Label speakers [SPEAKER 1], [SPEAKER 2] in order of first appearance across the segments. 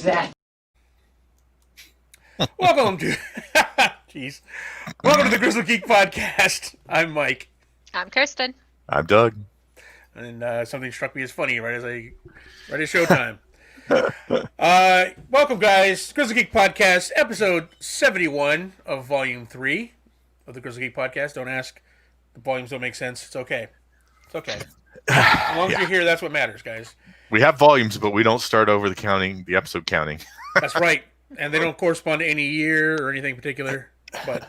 [SPEAKER 1] was that?
[SPEAKER 2] Welcome to, jeez, welcome to the Grizzled Geek Podcast. I'm Mike.
[SPEAKER 3] I'm Kirsten.
[SPEAKER 4] I'm Doug.
[SPEAKER 2] And something struck me as funny right as showtime. Welcome, guys. Grizzled Geek Podcast, episode 71 of Volume 3 of the Grizzled Geek Podcast. Don't ask. The volumes don't make sense. It's okay. It's okay. As long as you're here, that's what matters, guys.
[SPEAKER 4] We have volumes, but we don't start over the episode counting.
[SPEAKER 2] That's right. And they don't correspond to any year or anything particular. But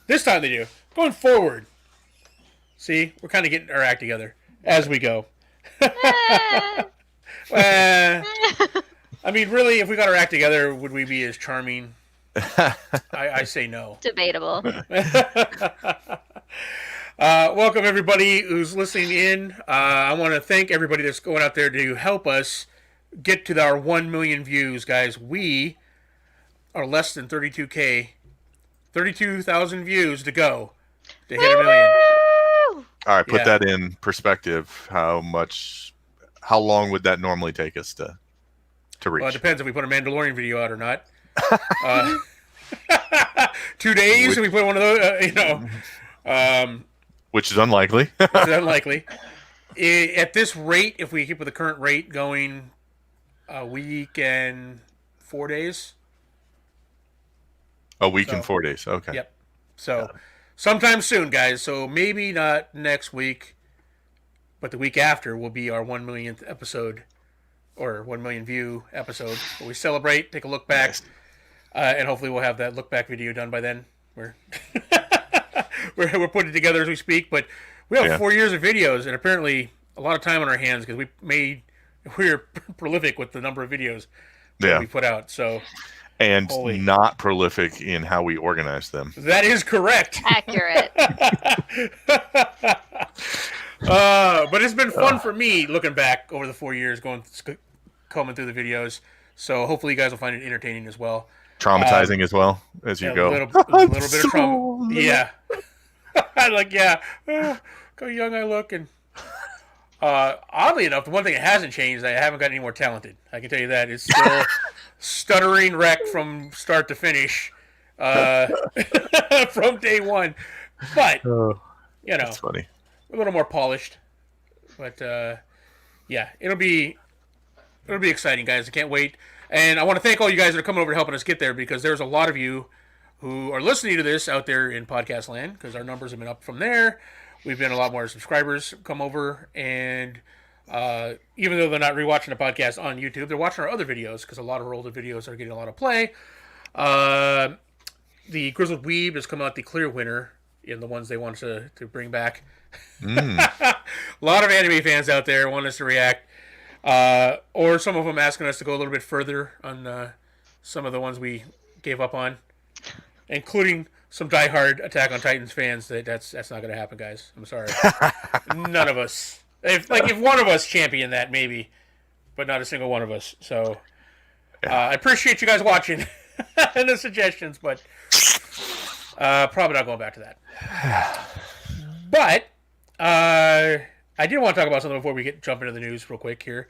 [SPEAKER 2] this time they do. Going forward. See, we're kind of getting our act together as we go. I mean, really, if we got our act together, would we be as charming? I say no.
[SPEAKER 3] Debatable.
[SPEAKER 2] Welcome, everybody who's listening in. I want to thank everybody that's going out there to help us get to our 1 million views, guys. We are less than 32K. 32,000 views to go to hit 1 million.
[SPEAKER 4] All right, put that in perspective. How long would that normally take us to reach?
[SPEAKER 2] Well, it depends if we put a Mandalorian video out or not. 2 days, and we put one of those,
[SPEAKER 4] which is unlikely.
[SPEAKER 2] Which is unlikely. At this rate, if we keep with the current rate going a week and 4 days.
[SPEAKER 4] A week and 4 days. Okay.
[SPEAKER 2] Yep. So sometime soon, guys. So maybe not next week, but the week after will be our 1 millionth episode or 1 million view episode where we celebrate, take a look back, and hopefully we'll have that look back video done by then. We're putting it together as we speak, but we have 4 years of videos and apparently a lot of time on our hands because we're prolific with the number of videos that we put out. So.
[SPEAKER 4] And not prolific in how we organize them.
[SPEAKER 2] That is correct.
[SPEAKER 3] Accurate.
[SPEAKER 2] But it's been fun for me looking back over the 4 years, combing through the videos. So hopefully you guys will find it entertaining as well.
[SPEAKER 4] Traumatizing as well as you go.
[SPEAKER 2] A little bit of trauma. Yeah. How young I look. And oddly enough, the one thing that hasn't changed is I haven't gotten any more talented. I can tell you that. It's still stuttering wreck from start to finish from day one. But,
[SPEAKER 4] that's funny.
[SPEAKER 2] A little more polished. But, it'll be exciting, guys. I can't wait. And I want to thank all you guys that are coming over to helping us get there because there's a lot of you who are listening to this out there in podcast land because our numbers have been up from there. We've been a lot more subscribers come over, and even though they're not rewatching the podcast on YouTube, they're watching our other videos because a lot of our older videos are getting a lot of play. The Grizzled Weeb has come out the clear winner in the ones they want to bring back. A lot of anime fans out there want us to react, or some of them asking us to go a little bit further on some of the ones we gave up on, including some diehard Attack on Titans fans. That's not going to happen, guys. I'm sorry. None of us. If one of us championed that, maybe, but not a single one of us. So I appreciate you guys watching and the suggestions, but probably not going back to that. But I did want to talk about something before we jump into the news real quick here.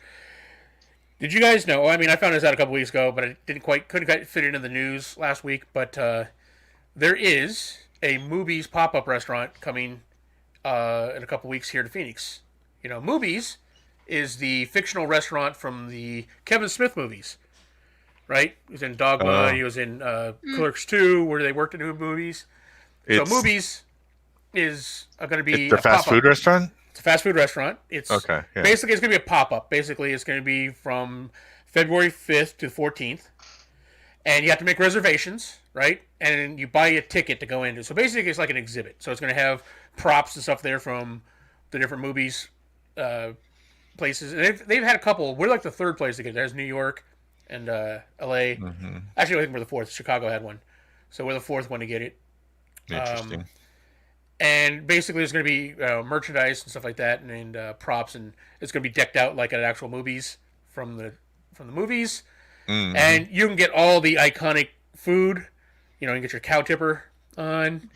[SPEAKER 2] Did you guys know? I mean, I found this out a couple weeks ago, but I couldn't quite fit it into the news last week. But there is a Moobies pop-up restaurant coming in a couple weeks here to Phoenix. You know, Moobies is the fictional restaurant from the Kevin Smith movies, right? He was in Dogma. He was in Clerks 2, where they worked in movies. So Moobies is going to be
[SPEAKER 4] a fast food restaurant?
[SPEAKER 2] It's a fast food restaurant. It's
[SPEAKER 4] okay. Yeah.
[SPEAKER 2] Basically, it's going to be a pop-up. Basically, it's going to be from February 5th to 14th. And you have to make reservations, right? And you buy a ticket to go into. So basically, it's like an exhibit. So it's going to have props and stuff there from the different movies, places. And they've had a couple. We're like the third place to get. There's New York and L.A. Mm-hmm. Actually, I think we're the fourth. Chicago had one. So we're the fourth one to get it.
[SPEAKER 4] Interesting.
[SPEAKER 2] And basically, there's going to be merchandise and stuff like that, and props, and it's going to be decked out like at actual movies from the movies. Mm-hmm. And you can get all the iconic food. You know, you can get your cow tipper on,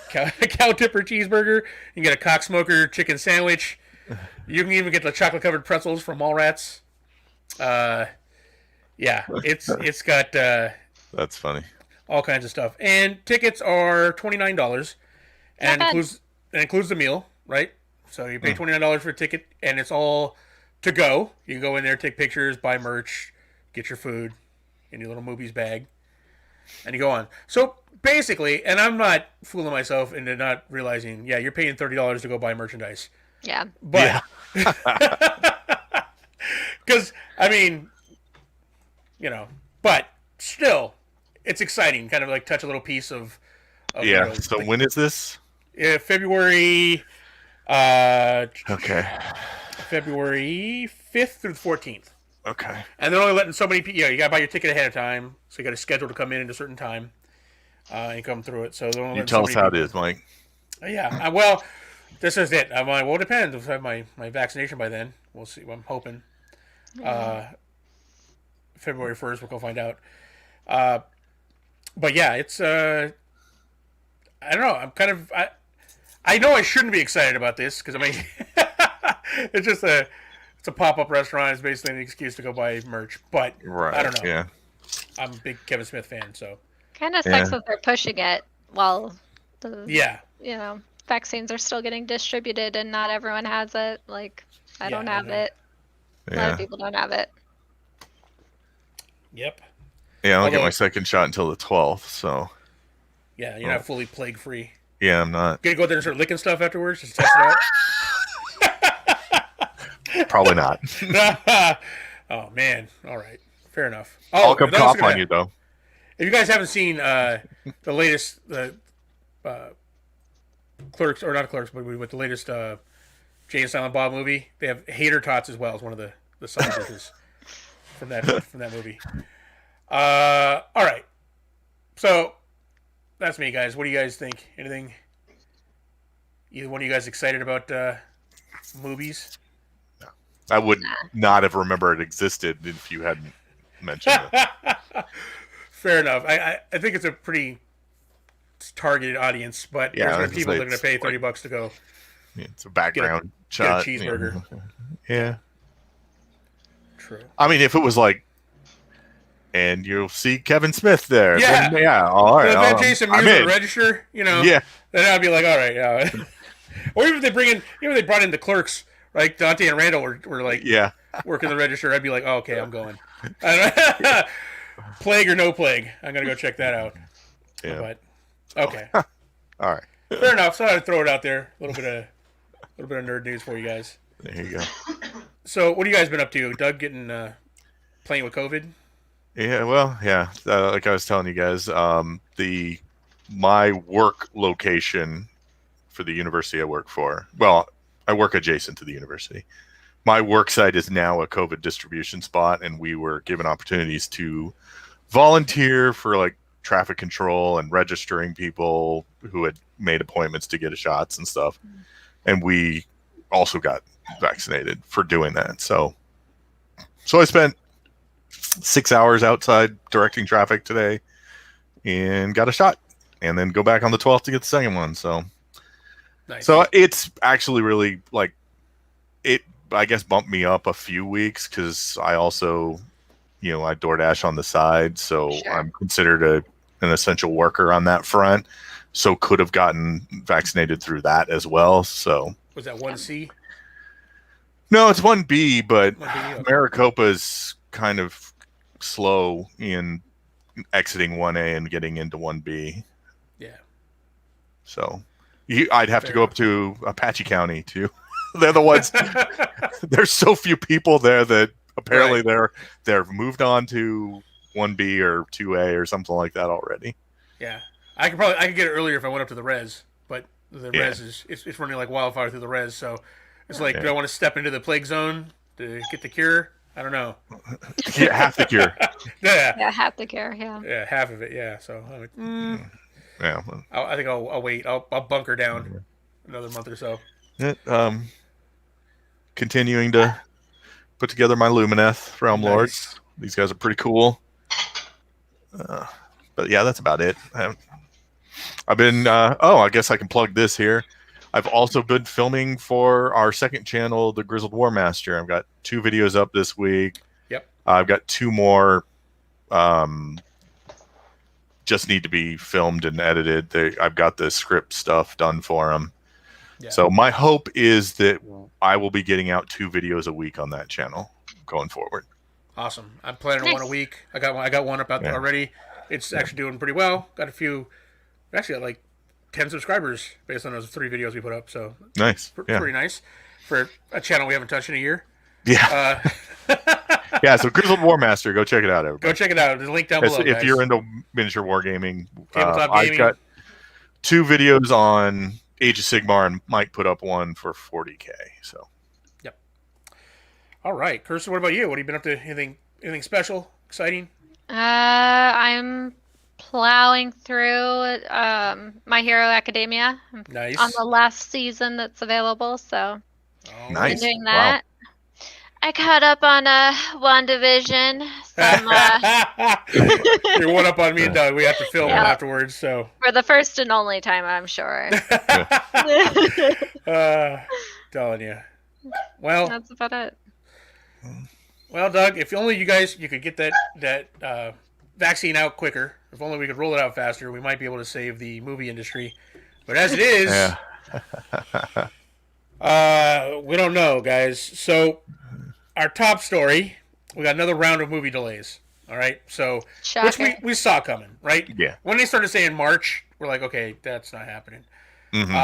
[SPEAKER 2] cow tipper cheeseburger. You can get a cock smoker chicken sandwich. You can even get the chocolate covered pretzels from Mallrats. Yeah, it's got
[SPEAKER 4] That's funny.
[SPEAKER 2] all kinds of stuff, and tickets are $29,
[SPEAKER 1] Not
[SPEAKER 2] and
[SPEAKER 1] bad.
[SPEAKER 2] includes the meal, right? So you pay $29 for a ticket, and it's all to go. You can go in there, take pictures, buy merch, get your food in your little movies bag, and you go on. So basically, and I'm not fooling myself into not realizing, yeah, you're paying $30 to go buy merchandise,
[SPEAKER 1] Yeah.
[SPEAKER 2] but
[SPEAKER 4] Yeah.
[SPEAKER 2] because I mean, but still, it's exciting. Kind of like touch a little piece of
[SPEAKER 4] Yeah. So when is this?
[SPEAKER 2] February,
[SPEAKER 4] Okay.
[SPEAKER 2] February 5th through the 14th.
[SPEAKER 4] Okay.
[SPEAKER 2] And they're only letting so many people. You got to buy your ticket ahead of time, so you got to schedule to come in at a certain time and come through it. So they're only
[SPEAKER 4] You
[SPEAKER 2] letting
[SPEAKER 4] tell
[SPEAKER 2] so
[SPEAKER 4] us
[SPEAKER 2] many
[SPEAKER 4] how
[SPEAKER 2] people.
[SPEAKER 4] it is, Mike.
[SPEAKER 2] Yeah. Well, this is it. I'm like, well, it depends. If I have my vaccination by then, we'll see. I'm hoping. February 1st, we'll go find out. But yeah, it's I don't know. I'm kind of I know I shouldn't be excited about this because I mean it's just it's a pop up restaurant. It's basically an excuse to go buy merch. But
[SPEAKER 4] Right.
[SPEAKER 2] I don't know.
[SPEAKER 4] Yeah.
[SPEAKER 2] I'm a big Kevin Smith fan, so
[SPEAKER 1] Kind of sucks that they're pushing it while
[SPEAKER 2] yeah.
[SPEAKER 1] Vaccines are still getting distributed and not everyone has it. Like, I don't have it. A lot of people don't have it.
[SPEAKER 2] Yep.
[SPEAKER 4] Yeah, I'll get my second shot until the 12th, so.
[SPEAKER 2] Yeah, you're not fully plague free.
[SPEAKER 4] Yeah, I'm not.
[SPEAKER 2] Gonna go there and start licking stuff afterwards, just test it
[SPEAKER 4] out? Probably not.
[SPEAKER 2] Oh man, all right, fair enough.
[SPEAKER 4] I'll come cough on you though.
[SPEAKER 2] If you guys haven't seen the latest Clerks, or not Clerks, but with the latest Jay and Silent Bob movie, they have Hater Tots as well as one of the side dishes from that movie. All right, so that's me, guys. What do you guys think? Anything? Either one of you guys excited about movies?
[SPEAKER 4] No. I would not have remembered it existed if you hadn't mentioned it.
[SPEAKER 2] Fair enough. I think it's a pretty targeted audience, but there's going to be people that are going to pay $30 to go.
[SPEAKER 4] Yeah, it's a background shot.
[SPEAKER 2] Get a cheeseburger.
[SPEAKER 4] Yeah.
[SPEAKER 2] True.
[SPEAKER 4] I mean, if it was like, and you'll see Kevin Smith there.
[SPEAKER 2] Yeah.
[SPEAKER 4] Then, yeah. All right.
[SPEAKER 2] If that Jason Mewes at the register,
[SPEAKER 4] yeah.
[SPEAKER 2] Then I'd be like, all right, yeah. Or even if they brought in the clerks, right? Dante and Randall were like, working the register. I'd be like, oh, okay, I'm going. Plague or no plague, I'm gonna go check that out.
[SPEAKER 4] Yeah.
[SPEAKER 2] But okay.
[SPEAKER 4] All right.
[SPEAKER 2] Fair enough. So I'd throw it out there. A little bit of nerd news for you guys.
[SPEAKER 4] There you go.
[SPEAKER 2] So what have you guys been up to? Doug getting playing with COVID?
[SPEAKER 4] Yeah. Well, yeah. Like I was telling you guys, my work location for the university I work for. Well, I work adjacent to the university. My work site is now a COVID distribution spot, and we were given opportunities to volunteer for like traffic control and registering people who had made appointments to get shots and stuff. And we also got vaccinated for doing that. So I spent 6 hours outside directing traffic today and got a shot, and then go back on the 12th to get the second one. So,
[SPEAKER 2] nice.
[SPEAKER 4] So it's actually really like it, I guess, bumped me up a few weeks because I also, I DoorDash on the side. So I'm considered an essential worker on that front. So could have gotten vaccinated through that as well. So
[SPEAKER 2] was that 1C?
[SPEAKER 4] No, it's 1B, but
[SPEAKER 2] 1B, okay.
[SPEAKER 4] Maricopa's kind of slow in exiting 1A and getting into 1B.
[SPEAKER 2] Yeah.
[SPEAKER 4] So I'd have to go up to Apache County too. They're the ones. There's so few people there that apparently they're moved on to 1B or 2A or something like that already.
[SPEAKER 2] Yeah, I could get it earlier if I went up to the res, but the res is it's running like wildfire through the res. So it's like, do I want to step into the plague zone to get the cure? I don't know.
[SPEAKER 4] Yeah, half the cure.
[SPEAKER 1] Yeah, half the cure. Yeah.
[SPEAKER 2] Yeah, half of it. Yeah. So I'm like,
[SPEAKER 4] yeah.
[SPEAKER 2] I think I'll wait. I'll bunker down another month or so.
[SPEAKER 4] Continuing to put together my Lumineth Realm Lords. These guys are pretty cool. But yeah, that's about it. I've been, I guess I can plug this here. I've also been filming for our second channel, The Grizzled War Master. I've got 2 videos up this week.
[SPEAKER 2] Yep.
[SPEAKER 4] I've got 2 more. Just need to be filmed and edited. I've got the script stuff done for them. Yeah. So my hope is that I will be getting out 2 videos a week on that channel going forward.
[SPEAKER 2] Awesome. I'm planning on one a week. I got one up out there already. It's actually doing pretty well. Got a few. Actually, got like 10 subscribers based on those 3 videos we put up. So
[SPEAKER 4] nice.
[SPEAKER 2] Pretty nice for a channel we haven't touched in a year.
[SPEAKER 4] Yeah. Yeah, so Grizzled War Master, go check it out, everybody.
[SPEAKER 2] Go check it out. There's a link down below,
[SPEAKER 4] if you're into miniature wargaming.
[SPEAKER 2] Tabletop gaming.
[SPEAKER 4] I've got 2 videos on Age of Sigmar, and Mike put up one for 40K. So,
[SPEAKER 2] yep. All right, Kirsten, what about you? What have you been up to? Anything special, exciting?
[SPEAKER 1] I'm plowing through My Hero Academia.
[SPEAKER 2] Nice.
[SPEAKER 1] On the last season that's available, so
[SPEAKER 4] nice.
[SPEAKER 1] I'm doing that. Wow. I caught up on WandaVision.
[SPEAKER 2] You're one up on me and Doug. We have to film them afterwards. So
[SPEAKER 1] for the first and only time, I'm sure.
[SPEAKER 2] Telling you. Well,
[SPEAKER 1] that's about it.
[SPEAKER 2] Well, Doug, if only you could get that vaccine out quicker. If only we could roll it out faster, we might be able to save the movie industry. But as it is, we don't know, guys. So our top story, we got another round of movie delays. All right, so which we saw coming, right?
[SPEAKER 4] Yeah.
[SPEAKER 2] When they started saying March, we're like, okay, that's not happening.
[SPEAKER 4] Mm-hmm.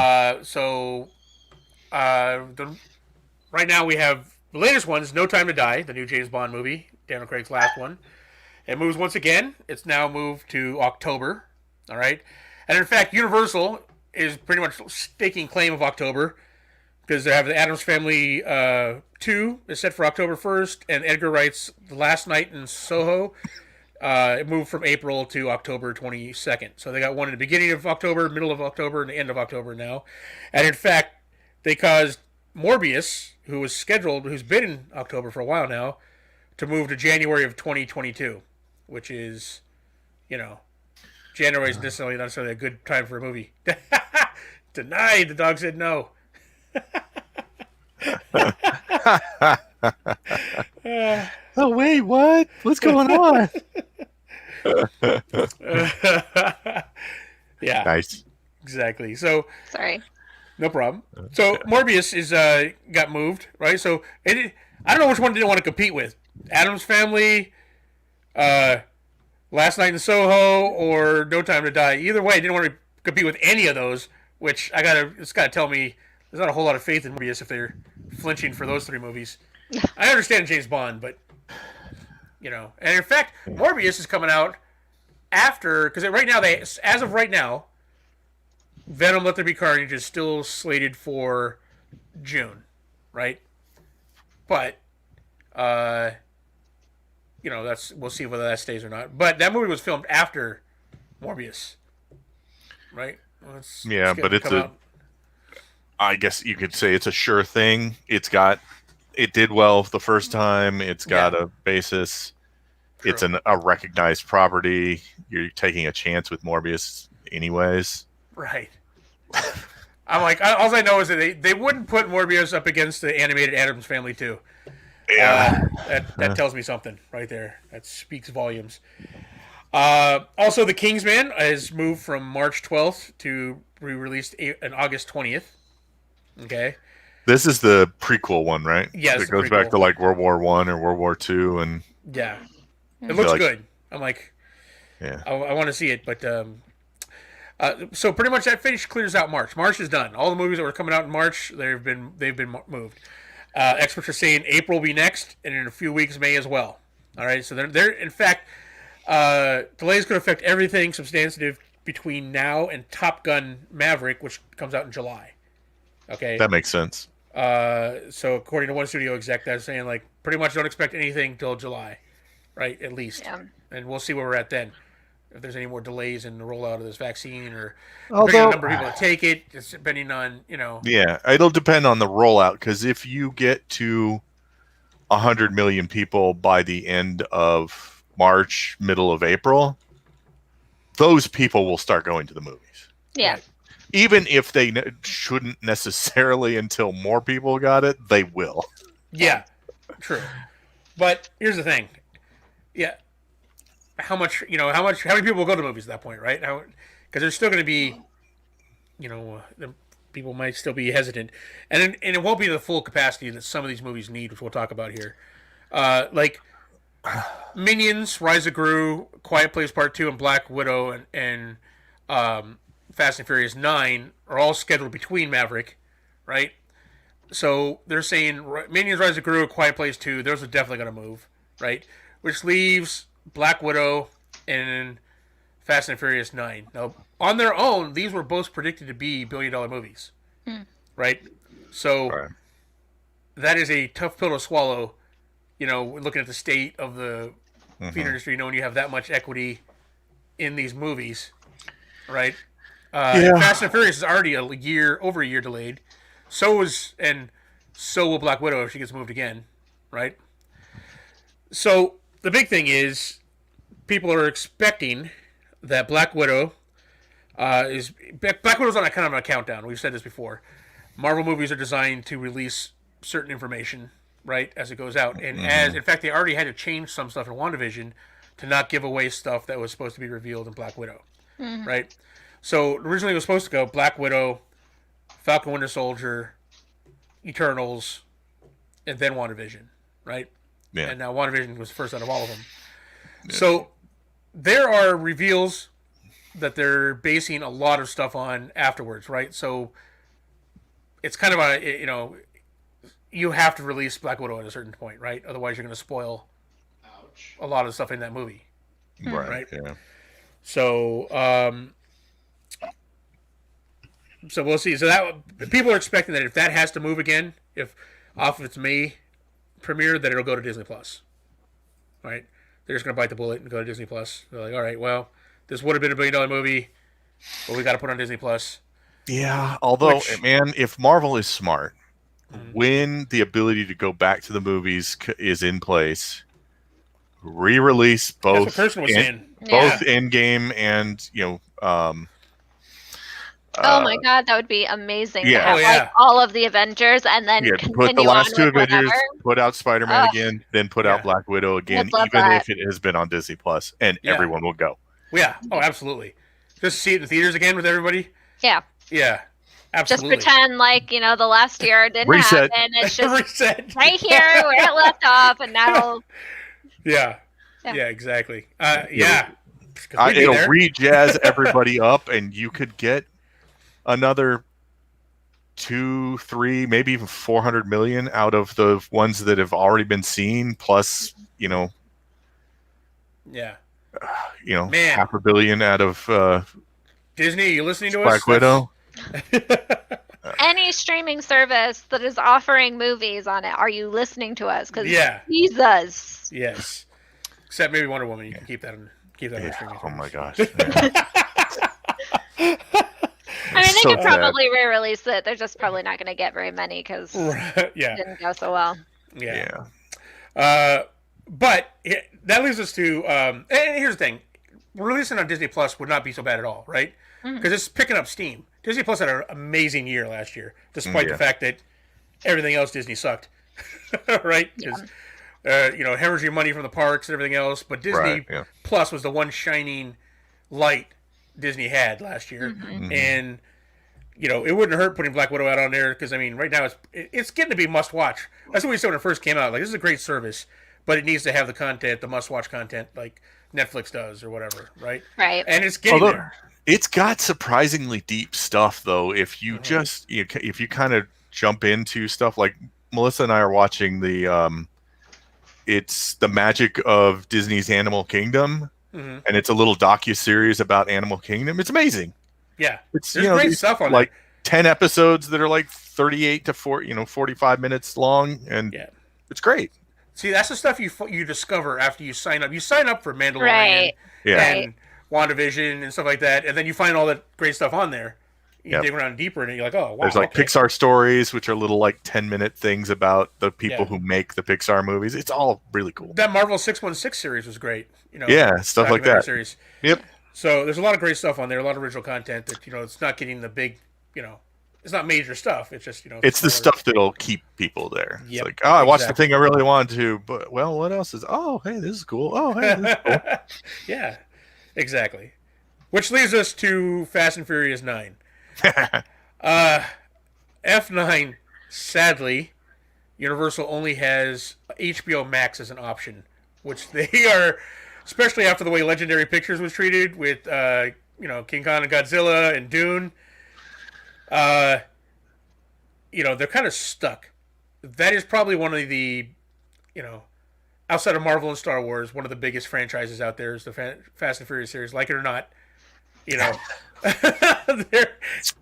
[SPEAKER 2] Right now we have the latest one's No Time to Die, the new James Bond movie, Daniel Craig's last one. It moves once again. It's now moved to October. All right, and in fact, Universal is pretty much staking claim of October. Because they have the Addams Family 2 is set for October 1st, and Edgar Wright's The Last Night in Soho it moved from April to October 22nd. So they got one in the beginning of October, middle of October, and the end of October now. And in fact, they caused Morbius, who's been in October for a while now, to move to January of 2022, which is, January is not necessarily a good time for a movie. Denied. The dog said no.
[SPEAKER 4] Oh wait, what? What's going on?
[SPEAKER 2] Yeah.
[SPEAKER 4] Nice.
[SPEAKER 2] Exactly. So
[SPEAKER 1] sorry.
[SPEAKER 2] No problem. So Morbius is got moved, right? So I don't know which one didn't want to compete with. Addams Family, Last Night in Soho, or No Time to Die. Either way, I didn't want to compete with any of those, which it's gotta tell me there's not a whole lot of faith in Morbius if they're flinching for those 3 movies. I understand James Bond, but and in fact, Morbius is coming out after, because right now as of right now, Venom: Let There Be Carnage is still slated for June, right? But we'll see whether that stays or not. But that movie was filmed after Morbius, right?
[SPEAKER 4] But it's I guess you could say it's a sure thing. It did well the first time. It's got a basis. True. It's a recognized property. You're taking a chance with Morbius anyways.
[SPEAKER 2] Right. I'm like, all I know is that they wouldn't put Morbius up against the animated Addams Family 2.
[SPEAKER 4] Yeah.
[SPEAKER 2] That tells me something right there. That speaks volumes. Also, The Kingsman has moved from March 12th to be released on August 20th. Okay.
[SPEAKER 4] This is the prequel one, right?
[SPEAKER 2] Yes.
[SPEAKER 4] It goes back to like World War I or World War II, and
[SPEAKER 2] yeah, it looks good. I'm like,
[SPEAKER 4] yeah,
[SPEAKER 2] I want to see it, but so pretty much that finish clears out March. March is done. All the movies that were coming out in March, they've been moved. Experts are saying April will be next, and in a few weeks May as well. All right, so they're in fact delays could affect everything substantive between now and Top Gun Maverick, which comes out in July. Okay,
[SPEAKER 4] that makes sense.
[SPEAKER 2] So according to one studio exec, they're saying like pretty much don't expect anything till July, right? At least, and we'll see where we're at then. If there's any more delays in the rollout of this vaccine, or depending on the number of people that take it, it's depending on
[SPEAKER 4] Yeah, it'll depend on the rollout, because if you get to 100 million people by the end of March, middle of April, those people will start going to the movies.
[SPEAKER 1] Yeah.
[SPEAKER 2] Right.
[SPEAKER 4] Even if they shouldn't necessarily until more people got it, they will.
[SPEAKER 2] Yeah, true. But here's the thing. Yeah. How many people will go to movies at that point, right? Because there's still going to be, people might still be hesitant, and it won't be the full capacity that some of these movies need, which we'll talk about here. Like Minions, Rise of Gru, Quiet Place Part 2, and Black Widow and Fast and Furious 9 are all scheduled between Maverick, right? So they're saying Minions, Rise of Gru, Quiet Place 2, those are definitely going to move, right? Which leaves Black Widow and Fast and Furious 9. Now, on their own, these were both predicted to be billion-dollar movies, right? So that is a tough pill to swallow, looking at the state of the theater industry, knowing you have that much equity in these movies, right? Fast and Furious is already over a year delayed. So will Black Widow if she gets moved again, right? So the big thing is people are expecting that Black Widow's on a kind of a countdown. We've said this before. Marvel movies are designed to release certain information, right, as it goes out. And in fact, they already had to change some stuff in WandaVision to not give away stuff that was supposed to be revealed in Black Widow, right? So originally it was supposed to go Black Widow, Falcon Winter Soldier, Eternals, and then WandaVision, right? Yeah. And now WandaVision was first out of all of them. Yeah. So there are reveals that they're basing a lot of stuff on afterwards, right? So it's kind of you have to release Black Widow at a certain point, right? Otherwise, you're going to spoil a lot of stuff in that movie, right? Yeah. So, so we'll see. So that people are expecting that if that has to move again, if off of its May premiere, that it'll go to Disney Plus, right? They're just going to bite the bullet and go to Disney Plus. They're like, all right, well, this would have been $1 billion movie, but we got to put on Disney Plus.
[SPEAKER 4] Yeah, although, man, if Marvel is smart, when the ability to go back to the movies is in place, re-release both Endgame and
[SPEAKER 1] oh my God, that would be amazing to have like all of the Avengers and then continue
[SPEAKER 4] put the last two Avengers,
[SPEAKER 1] whatever.
[SPEAKER 4] Put out Spider-Man again, then put out Black Widow again, even if it has been on Disney Plus, and everyone will go.
[SPEAKER 2] Yeah, absolutely. Just see it in theaters again with everybody.
[SPEAKER 1] Yeah.
[SPEAKER 2] Yeah. Absolutely.
[SPEAKER 1] Just pretend like, the last year didn't happen. It's just
[SPEAKER 2] reset.
[SPEAKER 1] Right here where it left off, and now.
[SPEAKER 2] Yeah, exactly.
[SPEAKER 4] It'll re-jazz everybody up, and you could get another 2, 3, maybe even 400 million out of the ones that have already been seen, plus,
[SPEAKER 2] Man.
[SPEAKER 4] $500 million out of
[SPEAKER 2] Disney. You listening to us?
[SPEAKER 4] Black Widow.
[SPEAKER 1] Any streaming service that is offering movies on it, are you listening to us? Because Jesus.
[SPEAKER 2] Yes. Except maybe Wonder Woman. You can keep that on streaming.
[SPEAKER 4] Oh my gosh.
[SPEAKER 1] I mean, they could probably re-release it. They're just probably not going to get very many because it didn't go so well.
[SPEAKER 2] Yeah. But that leads us to, and here's the thing. Releasing on Disney Plus would not be so bad at all, right? Because it's picking up steam. Disney Plus had an amazing year last year, despite the fact that everything else Disney sucked, right? Because hemorrhaging money from the parks and everything else, but Disney Plus was the one shining light Disney had last year, and it wouldn't hurt putting Black Widow out on there because right now it's getting to be must watch. That's what we said when it first came out. Like, this is a great service, but it needs to have the content, the must watch content, like Netflix does or whatever, right?
[SPEAKER 1] Right.
[SPEAKER 2] And it's getting there.
[SPEAKER 4] It's got surprisingly deep stuff, though. If you just if you kind of jump into stuff like Melissa and I are watching it's the magic of Disney's Animal Kingdom, and it's a little docu-series about Animal Kingdom. It's amazing.
[SPEAKER 2] Yeah,
[SPEAKER 4] it's
[SPEAKER 2] there's great stuff on
[SPEAKER 4] like 10 episodes that are like 38 to 45 minutes long, and it's great.
[SPEAKER 2] See, that's the stuff you discover after you sign up. You sign up for Mandalorian and WandaVision and stuff like that, and then you find all that great stuff on there. You dig around deeper in it, you're like, oh, wow.
[SPEAKER 4] There's like Pixar stories, which are little like 10-minute things about the people who make the Pixar movies. It's all really cool.
[SPEAKER 2] That Marvel 616 series was great.
[SPEAKER 4] Stuff like that.
[SPEAKER 2] Series. Yep. So there's a lot of great stuff on there, a lot of original content that it's not getting the big, it's not major stuff. It's just
[SPEAKER 4] it's the
[SPEAKER 2] smaller.
[SPEAKER 4] stuff that'll keep people there. It's
[SPEAKER 2] Yep,
[SPEAKER 4] like, oh, I watched the
[SPEAKER 2] exactly.
[SPEAKER 4] thing I really wanted to, but well, what else is? Oh, hey, this is cool. Oh, hey, this is cool.
[SPEAKER 2] Yeah, exactly. Which leads us to Fast and Furious 9. F9, sadly, Universal only has HBO Max as an option, which they are, especially after the way Legendary Pictures was treated with, King Kong and Godzilla and Dune. Uh, they're kind of stuck. That is probably one of the, you know, outside of Marvel and Star Wars, one of the biggest franchises out there is the Fast and Furious series. Like it or not, you know,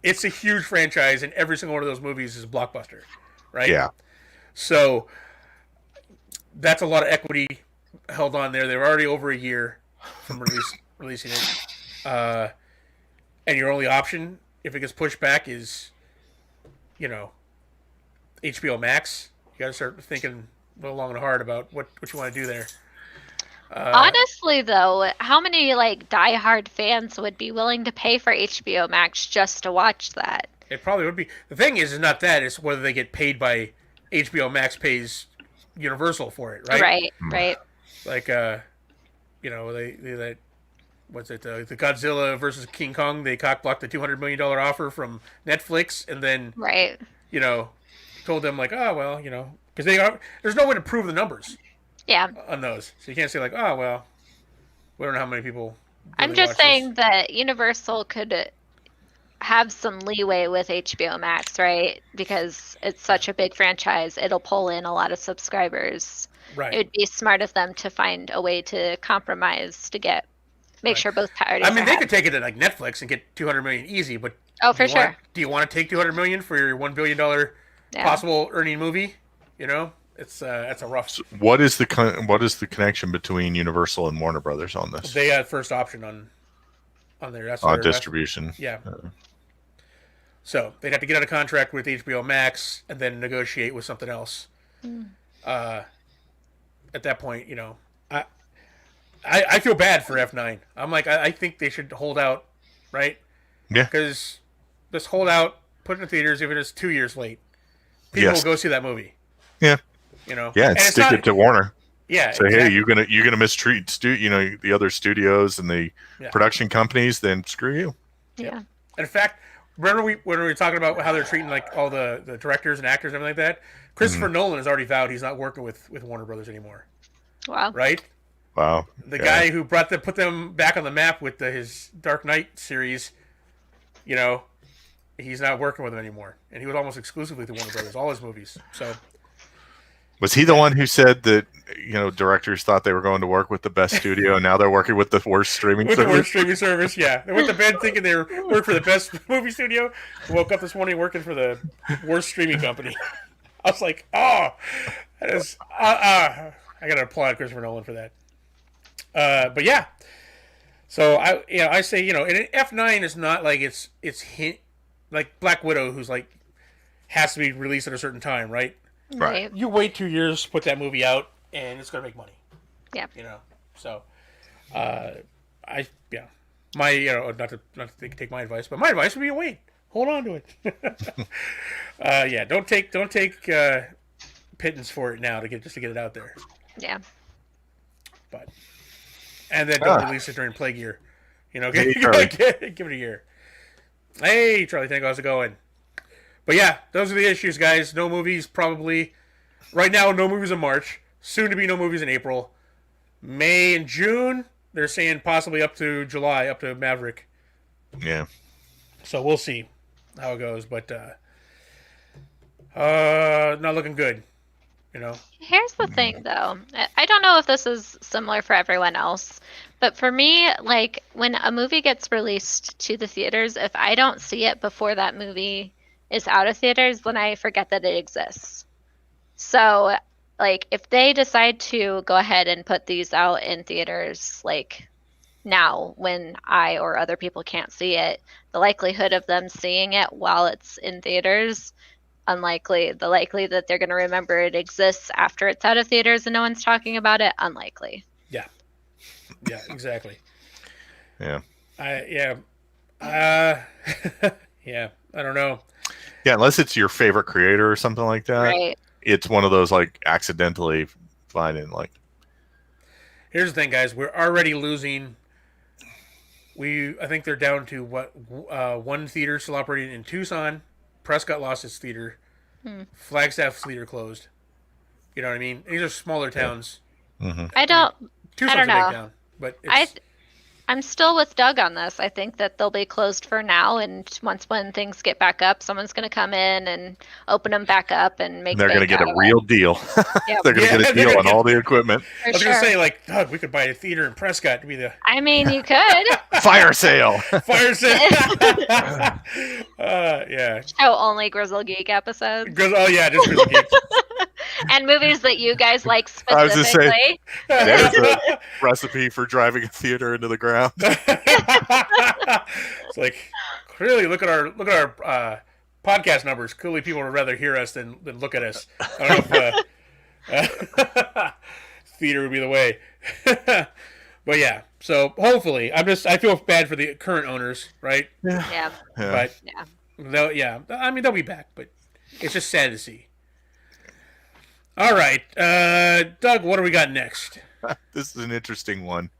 [SPEAKER 2] it's a huge franchise, and every single one of those movies is a blockbuster, right?
[SPEAKER 4] Yeah.
[SPEAKER 2] So that's a lot of equity held on there. They're already over a year from releasing it, and your only option, if it gets pushed back, is HBO Max. You got to start thinking a little long and hard about what you want to do there.
[SPEAKER 1] Honestly, though, how many like diehard fans would be willing to pay for HBO Max just to watch that?
[SPEAKER 2] It probably would be. The thing is not that. It's whether they get paid by HBO Max pays Universal for it, right?
[SPEAKER 1] Right, right.
[SPEAKER 2] Like, they what's it? The Godzilla versus King Kong. They cockblocked the $200 million offer from Netflix, and then
[SPEAKER 1] Right.
[SPEAKER 2] Told them like, oh well, because there's no way to prove the numbers
[SPEAKER 1] Yeah.
[SPEAKER 2] on those, so you can't say like, oh well, we don't know how many people. Really
[SPEAKER 1] I'm just
[SPEAKER 2] watch
[SPEAKER 1] saying
[SPEAKER 2] this.
[SPEAKER 1] that Universal could have some leeway with HBO Max, right? Because it's such a big franchise, it'll pull in a lot of subscribers.
[SPEAKER 2] Right.
[SPEAKER 1] It would be smart of them to find a way to compromise to make
[SPEAKER 2] Right.
[SPEAKER 1] sure both parties.
[SPEAKER 2] I mean,
[SPEAKER 1] are
[SPEAKER 2] they
[SPEAKER 1] happy.
[SPEAKER 2] could take it to like Netflix and get 200 million easy, but
[SPEAKER 1] Oh, for sure.
[SPEAKER 2] do you want to take 200 million for your $1 billion
[SPEAKER 1] Yeah.
[SPEAKER 2] possible earning movie? It's that's a rough.
[SPEAKER 4] So what is the connection between Universal and Warner Brothers on this?
[SPEAKER 2] They had first option on there. That's
[SPEAKER 4] On distribution.
[SPEAKER 2] Yeah. So they'd have to get out of contract with HBO Max and then negotiate with something else. At that point, I feel bad for F9. I'm like, I think they should hold out, right?
[SPEAKER 4] Yeah.
[SPEAKER 2] Because just hold out, put it in theaters, even if it's 2 years late. People will go see that movie.
[SPEAKER 4] Yeah.
[SPEAKER 2] Yeah,
[SPEAKER 4] and stick it to Warner.
[SPEAKER 2] Yeah.
[SPEAKER 4] Say,
[SPEAKER 2] exactly.
[SPEAKER 4] hey, you're gonna mistreat the other studios and the production companies. Then screw you.
[SPEAKER 1] Yeah.
[SPEAKER 2] And in fact, remember when we were talking about how they're treating like all the directors and actors and everything like that? Christopher Nolan has already vowed he's not working with Warner Brothers anymore.
[SPEAKER 1] Wow.
[SPEAKER 2] Right?
[SPEAKER 4] Wow.
[SPEAKER 2] The guy who put them back on the map with his Dark Knight series, he's not working with them anymore, and he was almost exclusively to Warner Brothers, all his movies. So,
[SPEAKER 4] was he the one who said that directors thought they were going to work with the best studio, and now they're working with the worst streaming service?
[SPEAKER 2] The worst streaming service, yeah. They went to bed thinking they worked for the best movie studio. Woke up this morning working for the worst streaming company. I was like, oh, that is. I gotta applaud Christopher Nolan for that. But yeah, so I say and F9 is not like it's like Black Widow, who's like has to be released at a certain time, right?
[SPEAKER 1] Right.
[SPEAKER 2] You wait 2 years, put that movie out, and it's gonna make money.
[SPEAKER 1] Yeah.
[SPEAKER 2] So, my not to take my advice, but my advice would be wait, hold on to it. Don't take pittance for it now to get it out there.
[SPEAKER 1] Yeah.
[SPEAKER 2] But and then don't release it during plague year.
[SPEAKER 4] Hey,
[SPEAKER 2] give it a year. Hey, Charlie, how's it going? But yeah, those are the issues, guys. No movies, probably. Right now, no movies in March. Soon to be no movies in April. May and June, they're saying possibly up to July, up to Maverick.
[SPEAKER 4] Yeah.
[SPEAKER 2] So we'll see how it goes, but not looking good.
[SPEAKER 1] Here's the thing, though. I don't know if this is similar for everyone else, but for me, like when a movie gets released to the theaters, if I don't see it before that movie is out of theaters, then I forget that it exists. So, like, if they decide to go ahead and put these out in theaters, like now when I or other people can't see it, the likelihood of them seeing it while it's in theaters, unlikely. The likely that they're going to remember it exists after it's out of theaters and no one's talking about it, unlikely.
[SPEAKER 2] Yeah, exactly.
[SPEAKER 4] Yeah.
[SPEAKER 2] Yeah, I don't know.
[SPEAKER 4] Yeah, unless it's your favorite creator or something like that.
[SPEAKER 1] Right.
[SPEAKER 4] It's one of those like accidentally finding like.
[SPEAKER 2] Here's the thing, guys. We're already losing. I think they're down to one theater still operating in Tucson. Prescott lost its theater. Flagstaff's theater closed. You know what I mean? These are smaller towns.
[SPEAKER 4] Mm-hmm.
[SPEAKER 1] I don't
[SPEAKER 2] Tucson's
[SPEAKER 1] know.
[SPEAKER 2] a big town, but it's,
[SPEAKER 1] I'm still with Doug on this. I think that they'll be closed for now, and when things get back up, someone's going to come in and open them back up and make.
[SPEAKER 4] They're going to get a real deal.
[SPEAKER 1] Yep.
[SPEAKER 4] They're going to get a deal on all the equipment.
[SPEAKER 1] For
[SPEAKER 2] I was
[SPEAKER 1] sure.
[SPEAKER 2] going to say, like, Doug, we could buy a theater in Prescott to be the
[SPEAKER 1] I mean, you could
[SPEAKER 4] Fire sale.
[SPEAKER 2] fire sale. Yeah.
[SPEAKER 1] show only Grizzled Geek episodes
[SPEAKER 2] Oh yeah, just Grizzled Geek.
[SPEAKER 1] and movies that you guys like
[SPEAKER 4] I was just saying-
[SPEAKER 1] specifically.
[SPEAKER 4] There's a recipe for driving a theater into the ground.
[SPEAKER 2] It's like clearly look at our podcast numbers. Clearly, people would rather hear us than look at us. I don't know if theater would be the way. But yeah, so hopefully, I feel bad for the current owners, right?
[SPEAKER 1] Yeah.
[SPEAKER 2] But
[SPEAKER 1] Yeah.
[SPEAKER 2] I mean they'll be back, but it's just sad to see. All right, Doug, what do we got next?
[SPEAKER 4] This is an interesting one.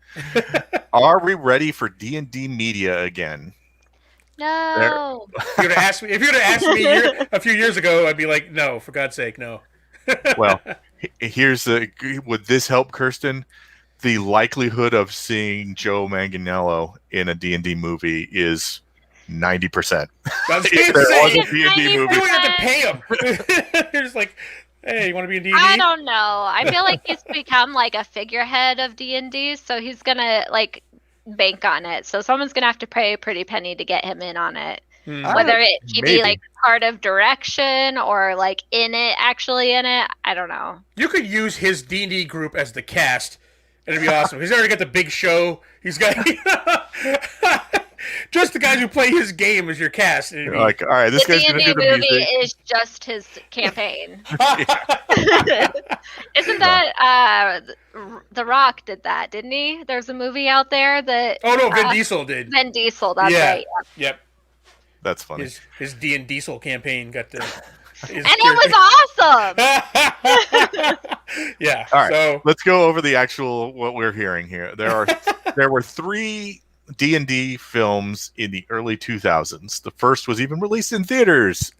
[SPEAKER 4] Are we ready for D&D media again?
[SPEAKER 1] No.
[SPEAKER 2] If you'd have asked me a few years ago, I'd be like, no, for God's sake, no.
[SPEAKER 4] Well, would this help, Kirsten? The likelihood of seeing Joe Manganiello in a D&D movie is 90%.
[SPEAKER 2] That's
[SPEAKER 4] If there was
[SPEAKER 2] insane.
[SPEAKER 4] a D&D
[SPEAKER 2] You
[SPEAKER 4] movie.
[SPEAKER 2] don't have to pay him. You're just like, hey, you want to be in D&D?
[SPEAKER 1] I don't know. I feel like he's become like a figurehead of D&D, so he's gonna like bank on it. So someone's gonna have to pay a pretty penny to get him in on it. Whether he
[SPEAKER 4] maybe.
[SPEAKER 1] be like part of direction or like actually in it, I don't know.
[SPEAKER 2] You could use his D&D group as the cast, and it'd be awesome. He's already got the big show. He's got just the guys who play his game as your cast. And it'd be,
[SPEAKER 4] Like, all right, this
[SPEAKER 1] The
[SPEAKER 4] guy's going to
[SPEAKER 1] D&D
[SPEAKER 4] do the
[SPEAKER 1] movie
[SPEAKER 4] music.
[SPEAKER 1] is just his campaign. Isn't that The Rock did that, didn't he? There's a movie out there that
[SPEAKER 2] oh no, Vin Diesel did.
[SPEAKER 1] Vin Diesel, that's
[SPEAKER 2] Yeah.
[SPEAKER 1] right. Yeah.
[SPEAKER 2] Yep,
[SPEAKER 4] That's funny.
[SPEAKER 2] his D and Diesel campaign got the.
[SPEAKER 1] And it was awesome.
[SPEAKER 2] Yeah.
[SPEAKER 4] All right,
[SPEAKER 2] So
[SPEAKER 4] let's go over the actual what we're hearing here. There were 3 D&D films in the early 2000s. The first was even released in theaters,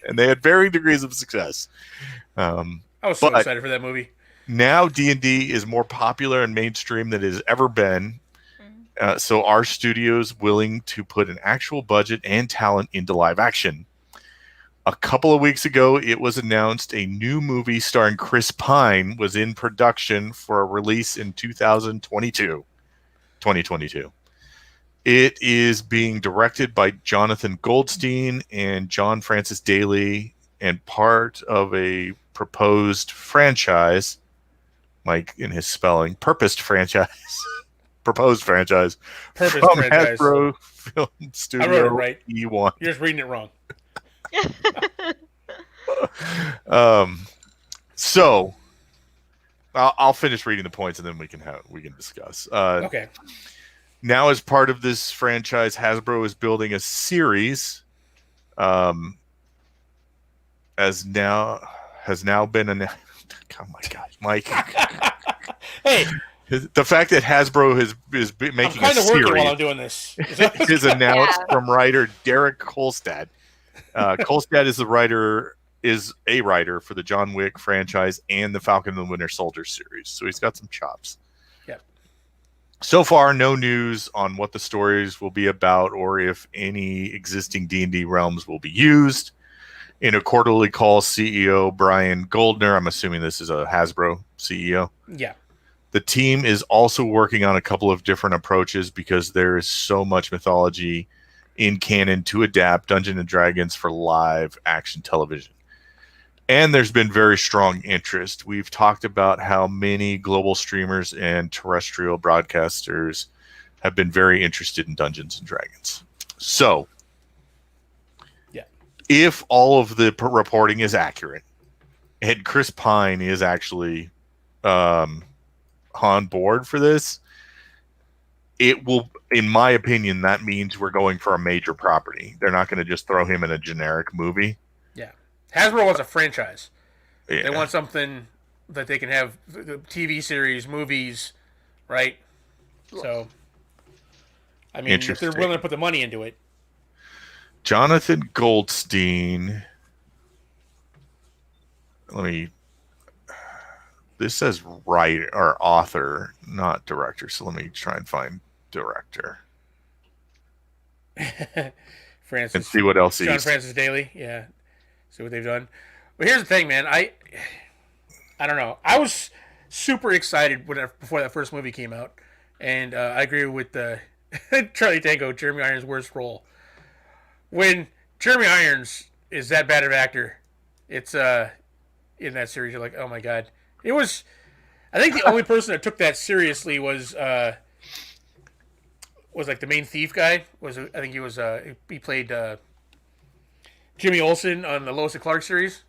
[SPEAKER 4] and they had varying degrees of success.
[SPEAKER 2] I was so
[SPEAKER 4] but-
[SPEAKER 2] excited for that movie.
[SPEAKER 4] Now D&D is more popular and mainstream than it has ever been. So our studio's willing to put an actual budget and talent into live action. A couple of weeks ago, it was announced a new movie starring Chris Pine was in production for a release in 2022. It is being directed by Jonathan Goldstein and John Francis Daly, and part of a proposed franchise, Mike in his spelling, proposed franchise
[SPEAKER 2] Purpose
[SPEAKER 4] from
[SPEAKER 2] franchise.
[SPEAKER 4] Hasbro Film Studio
[SPEAKER 2] I wrote it right.
[SPEAKER 4] E1.
[SPEAKER 2] You're just reading it wrong.
[SPEAKER 4] So I'll finish reading the points and then we can discuss.
[SPEAKER 2] Okay.
[SPEAKER 4] Now, as part of this franchise, Hasbro is building a series. Has now been an. Oh my God, Mike!
[SPEAKER 2] Hey,
[SPEAKER 4] The fact that Hasbro is
[SPEAKER 2] I'm
[SPEAKER 4] making a
[SPEAKER 2] kind of working while I'm
[SPEAKER 4] series
[SPEAKER 2] doing this.
[SPEAKER 4] is announced
[SPEAKER 1] Yeah.
[SPEAKER 4] from writer Derek Kolstad. Kolstad is a writer for the John Wick franchise and the Falcon and the Winter Soldier series, so he's got some chops.
[SPEAKER 2] Yep.
[SPEAKER 4] So far, no news on what the stories will be about or if any existing D&D realms will be used. In a quarterly call, CEO Brian Goldner, I'm assuming this is a Hasbro CEO,
[SPEAKER 2] Yeah.
[SPEAKER 4] the team is also working on a couple of different approaches because there is so much mythology in canon to adapt Dungeons and Dragons for live action television. And there's been very strong interest. We've talked about how many global streamers and terrestrial broadcasters have been very interested in Dungeons and Dragons. So,
[SPEAKER 2] yeah,
[SPEAKER 4] if all of the reporting is accurate and Chris Pine is actually on board for this, it will, in my opinion, that means we're going for a major property. They're not going to just throw him in a generic movie.
[SPEAKER 2] Hasbro wants a franchise.
[SPEAKER 4] Yeah.
[SPEAKER 2] They want something that they can have the TV series, movies, right? So, I mean, if they're willing to put the money into it.
[SPEAKER 4] Jonathan Goldstein. This says writer or author, not director. So let me try and find director.
[SPEAKER 2] Francis.
[SPEAKER 4] And see what else
[SPEAKER 2] John Francis Daly. Yeah. See what they've done. But here's the thing, man. I don't know. I was super excited before that first movie came out. And I agree with Charlie Tango, Jeremy Irons' worst role. When Jeremy Irons is that bad of an actor, it's in that series, you're like, oh my god. It was. I think the only person that took that seriously was like the main thief guy. I think he was he played Jimmy Olsen on the Lois and Clark series.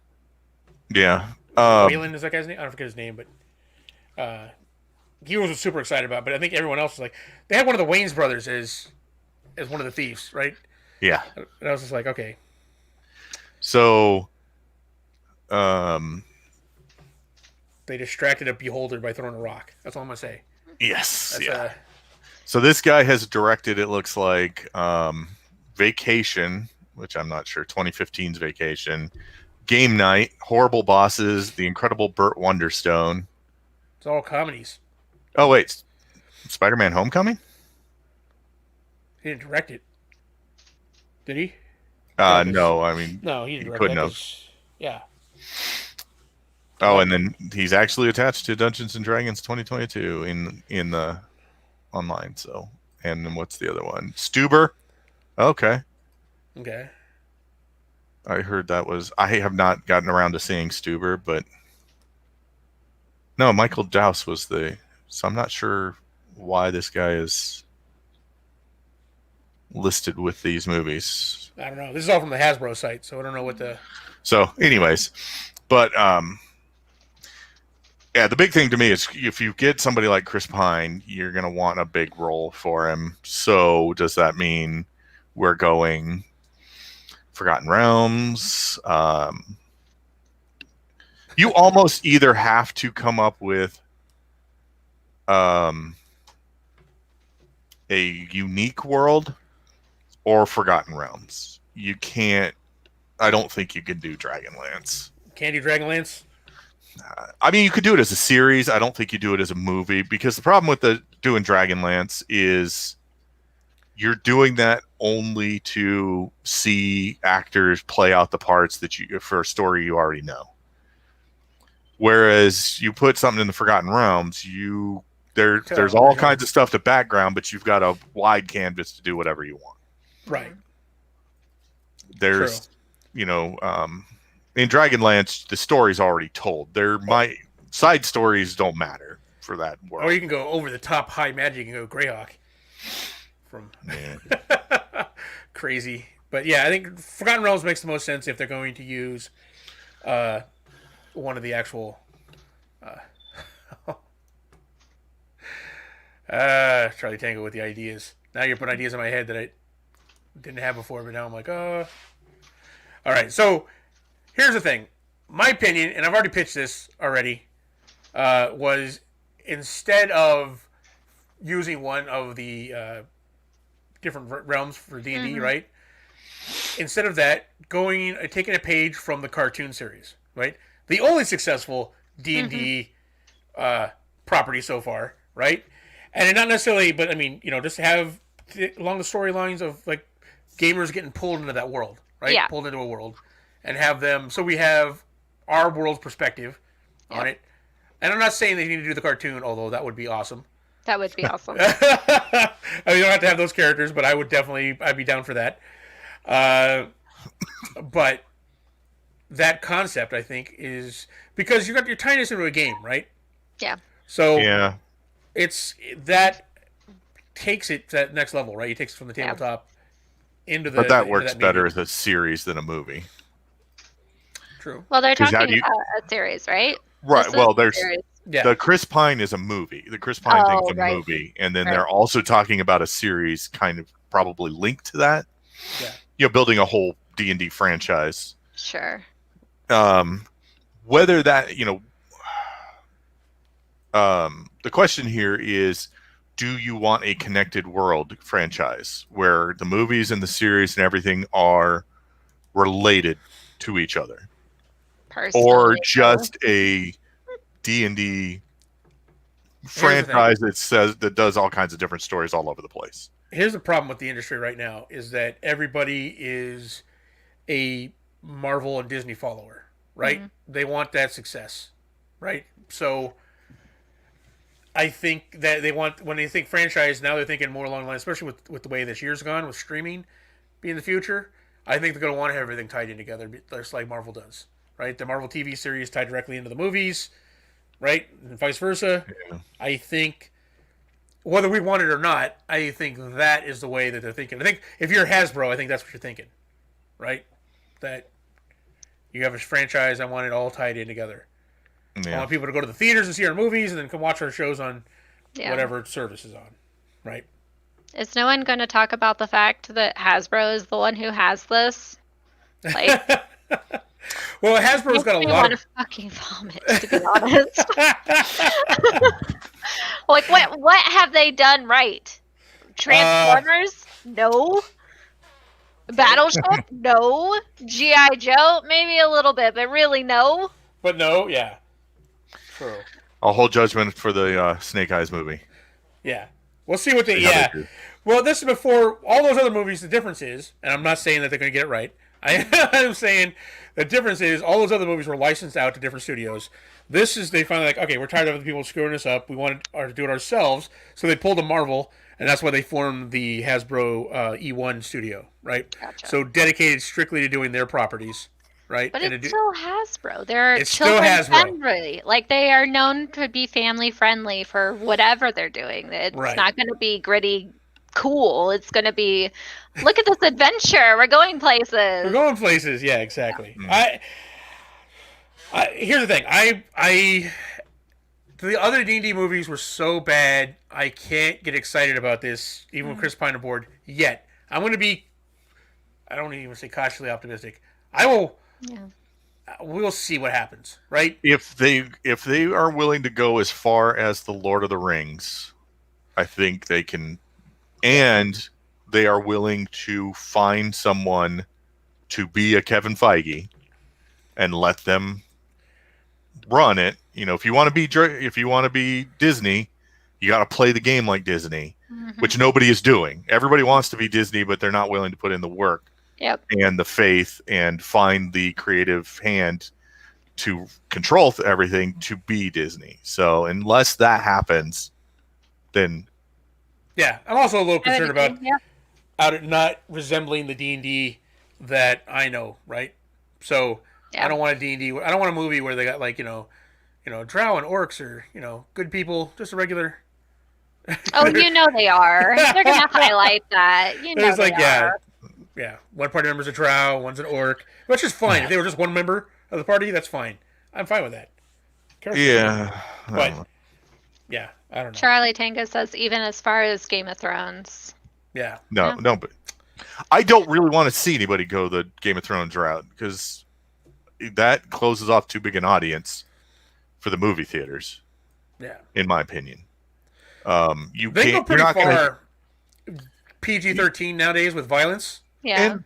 [SPEAKER 4] Yeah.
[SPEAKER 2] Waylon is that guy's name? I don't forget his name, but he was super excited about it. But I think everyone else was like, they had one of the Wayans brothers as one of the thieves, right?
[SPEAKER 4] Yeah.
[SPEAKER 2] And I was just like, okay.
[SPEAKER 4] So,
[SPEAKER 2] they distracted a beholder by throwing a rock. That's all I'm gonna say.
[SPEAKER 4] Yes. Yeah. So this guy has directed, it looks like, Vacation, which I'm not sure, 2015's Vacation, Game Night, Horrible Bosses, The Incredible Burt Wonderstone.
[SPEAKER 2] It's all comedies.
[SPEAKER 4] Oh, wait. Spider-Man Homecoming?
[SPEAKER 2] He didn't direct it. Did he?
[SPEAKER 4] No, I mean...
[SPEAKER 2] No, he didn't direct
[SPEAKER 4] couldn't
[SPEAKER 2] it.
[SPEAKER 4] have.
[SPEAKER 2] Yeah.
[SPEAKER 4] Oh, and then he's actually attached to Dungeons & Dragons 2022 in the online, so... And then what's the other one? Stuber? Okay.
[SPEAKER 2] Okay.
[SPEAKER 4] I heard that was... I have not gotten around to seeing Stuber, but... No, Michael Douse was the... So I'm not sure why this guy is listed with these movies.
[SPEAKER 2] I don't know. This is all from the Hasbro site, so I don't know what the...
[SPEAKER 4] So, anyways. But, yeah, the big thing to me is if you get somebody like Chris Pine, you're going to want a big role for him. So does that mean we're going Forgotten Realms? You almost either have to come up with a unique world or Forgotten Realms. You can't... I don't think you can do Dragonlance.
[SPEAKER 2] Can't do Dragonlance?
[SPEAKER 4] I mean, you could do it as a series. I don't think you do it as a movie, because the problem with doing Dragonlance is you're doing that only to see actors play out the parts that for a story you already know. Whereas you put something in the Forgotten Realms, there's all kinds of stuff to background, but you've got a wide canvas to do whatever you want.
[SPEAKER 2] Right.
[SPEAKER 4] There's, in Dragonlance, the story's already told. Side stories don't matter for that world.
[SPEAKER 2] Or you can go over the top high magic and go Greyhawk. Crazy. But yeah, I think Forgotten Realms makes the most sense if they're going to use one of the actual Charlie Tango with the ideas. Now you're putting ideas in my head that I didn't have before, but now I'm like, all right, so here's the thing. My opinion, and I've already pitched this already, was instead of using one of the different realms for D&D, right? Instead of that, taking a page from the cartoon series, right? The only successful D&D property so far, right? And not necessarily, but I mean, just have along the storylines of like gamers getting pulled into that world, right?
[SPEAKER 1] Yeah.
[SPEAKER 2] Pulled into a world. And have them, so we have our world's perspective on it. And I'm not saying they need to do the cartoon, although that would be awesome.
[SPEAKER 1] That would be awesome.
[SPEAKER 2] I mean, you don't have to have those characters, but I'd be down for that. But that concept, I think, is because you're tying this into a game, right?
[SPEAKER 1] Yeah.
[SPEAKER 2] So
[SPEAKER 4] yeah,
[SPEAKER 2] that takes it to that next level, right? It takes it from the tabletop into the.
[SPEAKER 4] But that works better as a series than a movie.
[SPEAKER 2] True.
[SPEAKER 1] Well, they're talking about a series, right?
[SPEAKER 4] Right. Well, there's
[SPEAKER 2] Yeah.
[SPEAKER 4] The Chris Pine is a movie. The Chris Pine thing's a movie, and then they're also talking about a series, kind of probably linked to that.
[SPEAKER 2] Yeah.
[SPEAKER 4] Building a whole D&D franchise.
[SPEAKER 1] Sure.
[SPEAKER 4] Whether that, the question here is, do you want a connected world franchise where the movies and the series and everything are related to each other, or
[SPEAKER 1] Personally,
[SPEAKER 4] just a D&D
[SPEAKER 2] Here's the thing.
[SPEAKER 4] franchise that does all kinds of different stories all over the place?
[SPEAKER 2] Here's the problem with the industry right now is that everybody is a Marvel and Disney follower, right?
[SPEAKER 1] Mm-hmm.
[SPEAKER 2] They want that success, right? So I think that they want, when they think franchise, now they're thinking more along the line, especially with the way this year's gone, with streaming being the future. I think they're going to want to have everything tied in together, just like Marvel does, right? The Marvel TV series tied directly into the movies, right? And vice versa.
[SPEAKER 4] Yeah.
[SPEAKER 2] I think, whether we want it or not, I think that is the way that they're thinking. I think if you're Hasbro, I think that's what you're thinking, right? That you have a franchise, I want it all tied in together. I want people to go to the theaters and see our movies and then come watch our shows on whatever service is on, right?
[SPEAKER 1] Is no one going to talk about the fact that Hasbro is the one who has this? Like,
[SPEAKER 2] well, Hasbro's got a lot
[SPEAKER 1] want
[SPEAKER 2] of
[SPEAKER 1] to fucking vomit, to be honest. Like, what have they done right? Transformers? No. Battleship? No. G.I. Joe? Maybe a little bit, but really no.
[SPEAKER 2] But no, yeah. True.
[SPEAKER 4] I'll hold judgment for the Snake Eyes movie.
[SPEAKER 2] Yeah. We'll see what they... Yeah. Well, this is before all those other movies. The difference is, and I'm not saying that they're going to get it right. I'm saying the difference is all those other movies were licensed out to different studios. This is, they finally like, okay, we're tired of the people screwing us up. We want to do it ourselves. So they pulled a Marvel, and that's why they formed the Hasbro E1 studio, right?
[SPEAKER 1] Gotcha.
[SPEAKER 2] So dedicated strictly to doing their properties, right?
[SPEAKER 1] But it's still Hasbro. They're
[SPEAKER 2] still Hasbro.
[SPEAKER 1] Friendly. Like, they are known to be family friendly for whatever they're doing. It's not going to be gritty cool. It's going to be, look at this adventure. We're going places.
[SPEAKER 2] We're going places. Yeah, exactly. I here's the thing. The other D&D movies were so bad, I can't get excited about this, even with Chris Pine aboard, yet. I'm going to be, I don't even say cautiously optimistic. I will, we'll see what happens, right?
[SPEAKER 4] If they are willing to go as far as the Lord of the Rings, I think they can, and they are willing to find someone to be a Kevin Feige and let them run it. If you want to be Disney, you got to play the game like Disney, which nobody is doing. Everybody wants to be Disney, but they're not willing to put in the work and the faith and find the creative hand to control everything to be Disney. So unless that happens, then
[SPEAKER 2] I'm also a little concerned about it not resembling the D&D that I know, right? So I don't want a D&D. I don't want a movie where they got like drow and orcs or good people, just a regular.
[SPEAKER 1] Oh, they are. They're gonna highlight that.
[SPEAKER 2] There's like one party member's a drow, one's an orc, which is fine. If they were just one member of the party, that's fine. I'm fine with that. But I don't know.
[SPEAKER 1] Charlie Tango says even as far as Game of Thrones.
[SPEAKER 4] No, but I don't really want to see anybody go the Game of Thrones route because that closes off too big an audience for the movie theaters. Yeah, in my opinion. They
[SPEAKER 2] go pretty far PG-13 nowadays with violence.
[SPEAKER 1] Yeah.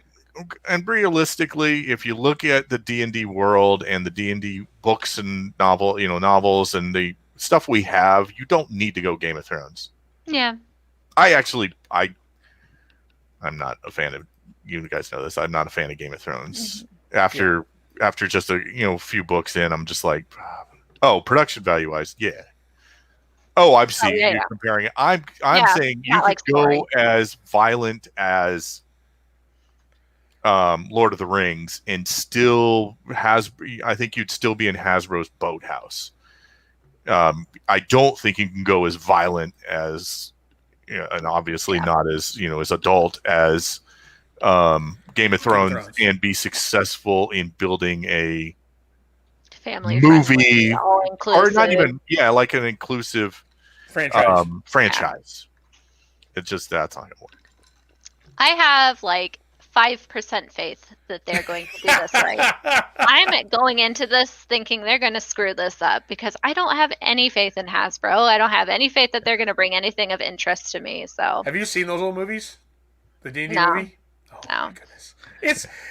[SPEAKER 4] And realistically, if you look at the D&D world and the D&D books and novels and the stuff we have, you don't need to go Game of Thrones.
[SPEAKER 1] Yeah.
[SPEAKER 4] I'm not a fan of, you guys know this, I'm not a fan of Game of Thrones. After just a few books in, I'm just like, production value wise, I've seen you're comparing it. I'm saying you could go as violent as Lord of the Rings and still I think you'd still be in Hasbro's boathouse. I don't think you can go as violent as, and obviously not as as adult as Game of Thrones and be successful in building a
[SPEAKER 1] family
[SPEAKER 4] movie,
[SPEAKER 1] or
[SPEAKER 4] not even like an inclusive franchise. It's just that's not gonna work.
[SPEAKER 1] I have like 5% faith that they're going to do this right. I'm going into this thinking they're going to screw this up because I don't have any faith in Hasbro. I don't have any faith that they're going to bring anything of interest to me. So
[SPEAKER 2] Have you seen those old movies? The D&D
[SPEAKER 1] no,
[SPEAKER 2] movie? Oh my
[SPEAKER 1] no.
[SPEAKER 2] goodness.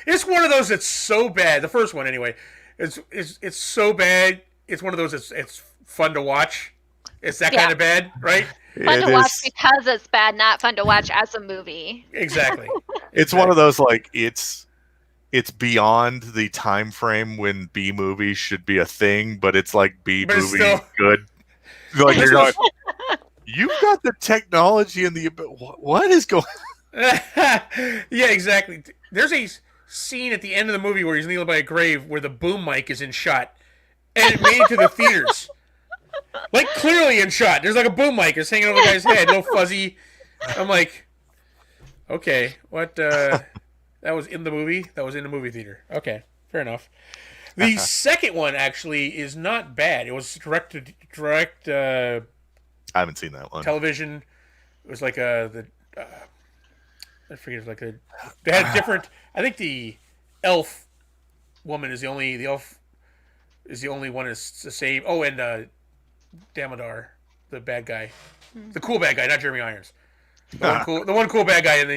[SPEAKER 2] It's one of those that's so bad. The first one anyway. It's so bad. It's one of those it's fun to watch. It's that kind of bad, right?
[SPEAKER 1] Fun
[SPEAKER 4] It
[SPEAKER 1] to watch
[SPEAKER 4] is.
[SPEAKER 1] because it's bad, not fun to watch as a movie.
[SPEAKER 2] Exactly.
[SPEAKER 4] It's one of those like it's beyond the time frame when B movies should be a thing, but it's like B
[SPEAKER 2] But it's
[SPEAKER 4] movie
[SPEAKER 2] still-
[SPEAKER 4] good. Like
[SPEAKER 2] This
[SPEAKER 4] you're going,
[SPEAKER 2] was-
[SPEAKER 4] you've got the technology and the what is going?
[SPEAKER 2] yeah, exactly. There's a scene at the end of the movie where he's kneeling by a grave where the boom mic is in shot, and it made it to the theaters. Like clearly in shot. There's like a boom mic is hanging over the guy's head, no fuzzy. I'm like, okay, what? That was in the movie. That was in the movie theater. Okay, fair enough. The second one actually is not bad. It was direct
[SPEAKER 4] I haven't seen that one.
[SPEAKER 2] television. It was like I forget. It was like they had different. I think the elf woman is the only one is the same. Oh, and Damodar, the bad guy, the cool bad guy, not Jeremy Irons. The one cool bad guy in the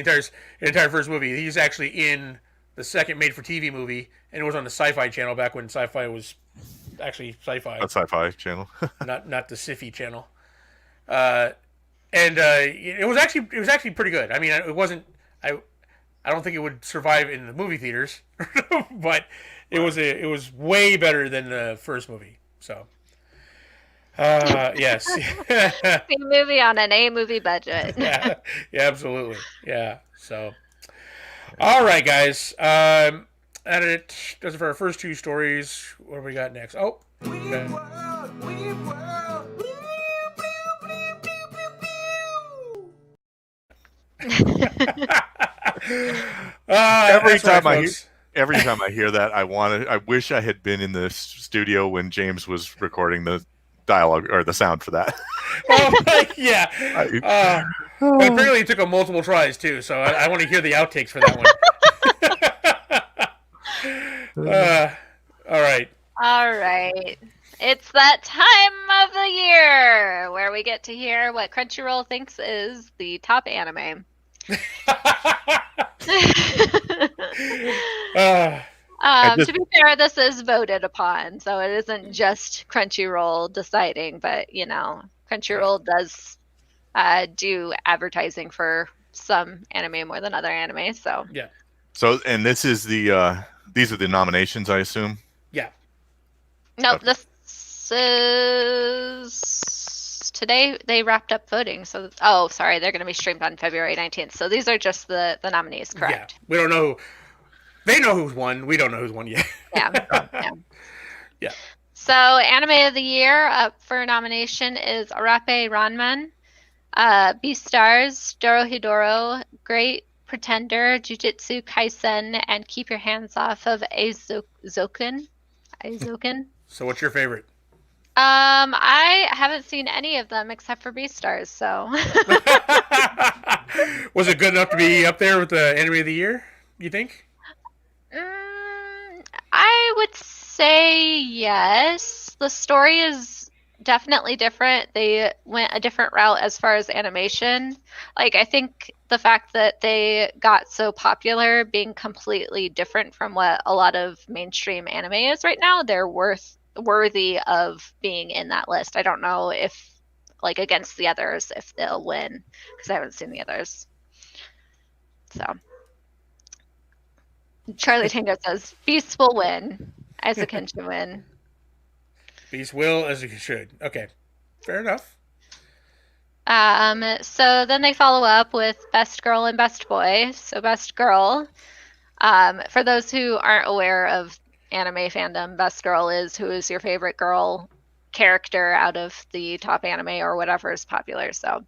[SPEAKER 2] entire first movie. He's actually in the second made-for-TV movie, and it was on the Sci-Fi Channel back when Sci-Fi was actually Sci-Fi,
[SPEAKER 4] A sci-fi channel.
[SPEAKER 2] not the Sci-Fi Channel. And it was actually pretty good. I mean, it wasn't. I don't think it would survive in the movie theaters, but it was way better than the first movie. So. Yes.
[SPEAKER 1] B movie on an A movie budget.
[SPEAKER 2] yeah, absolutely. Yeah. So, all right, guys. And it does it for our first two stories. What do we got next? Oh.
[SPEAKER 4] Every
[SPEAKER 2] that's right,
[SPEAKER 4] time
[SPEAKER 2] folks.
[SPEAKER 4] every time I hear that, I wish I had been in the studio when James was recording the dialogue or the sound for that.
[SPEAKER 2] Oh, yeah. But apparently it took him multiple tries too, so I want to hear the outtakes for that one. All right.
[SPEAKER 1] All right. It's that time of the year where we get to hear what Crunchyroll thinks is the top anime. To be fair, this is voted upon, so it isn't just Crunchyroll deciding, but you know, Crunchyroll does do advertising for some anime more than other anime, so
[SPEAKER 2] yeah.
[SPEAKER 4] So, and this is these are the nominations, I assume.
[SPEAKER 2] Yeah.
[SPEAKER 1] nope.
[SPEAKER 4] Okay.
[SPEAKER 1] This is today. They wrapped up voting, so sorry, they're going to be streamed on February 19th. So these are just the nominees, correct?
[SPEAKER 2] Yeah. We don't know. They know who's won. We don't know who's won yet.
[SPEAKER 1] Yeah.
[SPEAKER 2] Yeah.
[SPEAKER 1] So, anime of the year up for nomination is Arape Ranman, Beastars, Dorohedoro, Great Pretender, Jujutsu Kaisen, and Keep Your Hands Off of Aizoken.
[SPEAKER 2] So, what's your favorite?
[SPEAKER 1] I haven't seen any of them except for Beastars, so.
[SPEAKER 2] Was it good enough to be up there with the anime of the year? You think?
[SPEAKER 1] I would say yes. The story is definitely different. They went a different route as far as animation. Like, I think the fact that they got so popular being completely different from what a lot of mainstream anime is right now, they're worthy of being in that list. I don't know if, like, against the others, if they'll win, because I haven't seen the others. So. Charlie Tango says, Beast will win. Aizuken should win.
[SPEAKER 2] Beast will, as you should. Okay. Fair enough.
[SPEAKER 1] So then they follow up with Best Girl and Best Boy. So Best Girl, for those who aren't aware of anime fandom, Best Girl is who is your favorite girl character out of the top anime or whatever is popular. So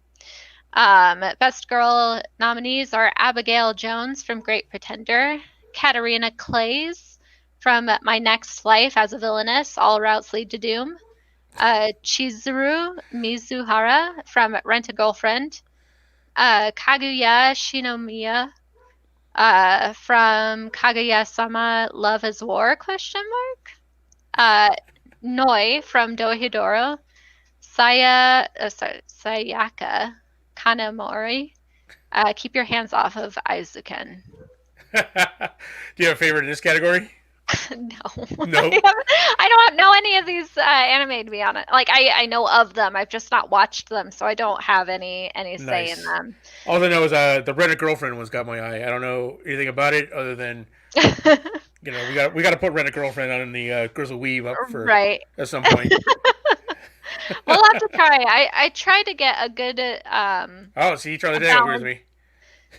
[SPEAKER 1] Best Girl nominees are Abigail Jones from Great Pretender, Katarina Clays from My Next Life as a Villainess, All Routes Lead to Doom, Chizuru Mizuhara from Rent a Girlfriend, Kaguya Shinomiya From Kaguya-sama, Love is War? Question mark. Noi from Dohidoro. Sayaka Kanamori. Keep your hands off of Aizuken.
[SPEAKER 2] Do you have a favorite in this category?
[SPEAKER 1] No.
[SPEAKER 2] No.
[SPEAKER 1] I don't know any of these anime, to be honest. Like, I know of them. I've just not watched them, so I don't have any say in
[SPEAKER 2] Nice.
[SPEAKER 1] them.
[SPEAKER 2] All I know is the Reddit girlfriend one's got my eye. I don't know anything about it other than we got to put Reddit girlfriend on the Grizzled Weave up for
[SPEAKER 1] Right.
[SPEAKER 2] at some point.
[SPEAKER 1] We'll have to try. I try to get a good
[SPEAKER 2] Oh, see, you try to tangle with me.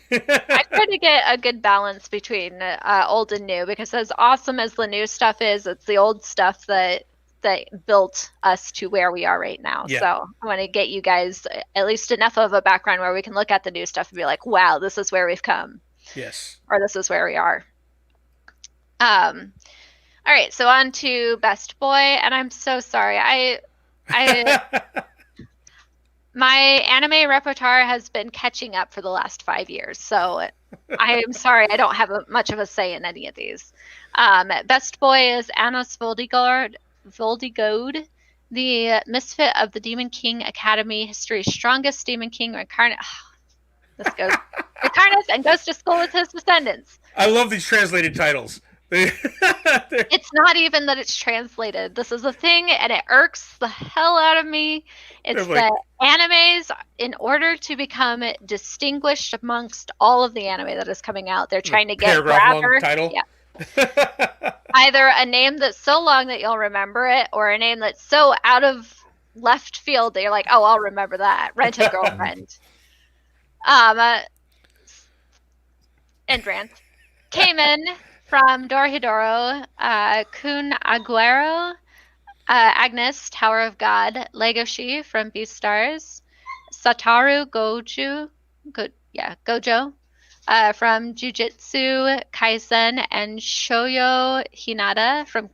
[SPEAKER 1] I try to get a good balance between old and new, because as awesome as the new stuff is, it's the old stuff that built us to where we are right now.
[SPEAKER 2] Yeah.
[SPEAKER 1] So I want to get you guys at least enough of a background where we can look at the new stuff and be like, wow, this is where we've come.
[SPEAKER 2] Yes.
[SPEAKER 1] Or this is where we are. All right, so on to Best Boy, and I'm so sorry. My anime repertoire has been catching up for the last 5 years, so I am sorry I don't have much of a say in any of these. Best Boy is Anos Voldigode, the misfit of the Demon King Academy, history's strongest Demon King reincarnate. This goes reincarnates and goes to school with his descendants.
[SPEAKER 2] I love these translated titles.
[SPEAKER 1] It's not even that it's translated. This is a thing, and it irks the hell out of me. It's that animes, in order to become distinguished amongst all of the anime that is coming out, they're trying to get
[SPEAKER 2] long title.
[SPEAKER 1] Yeah. Either a name that's so long that you'll remember it, or a name that's so out of left field that you're like, oh, I'll remember that. Rent a Girlfriend. And Rant came in from Dorohedoro, Kun Aguero, Agnes, Tower of God, Legoshi from Beastars, Satoru Gojo from Jujutsu Kaisen, and Shoyo Hinata from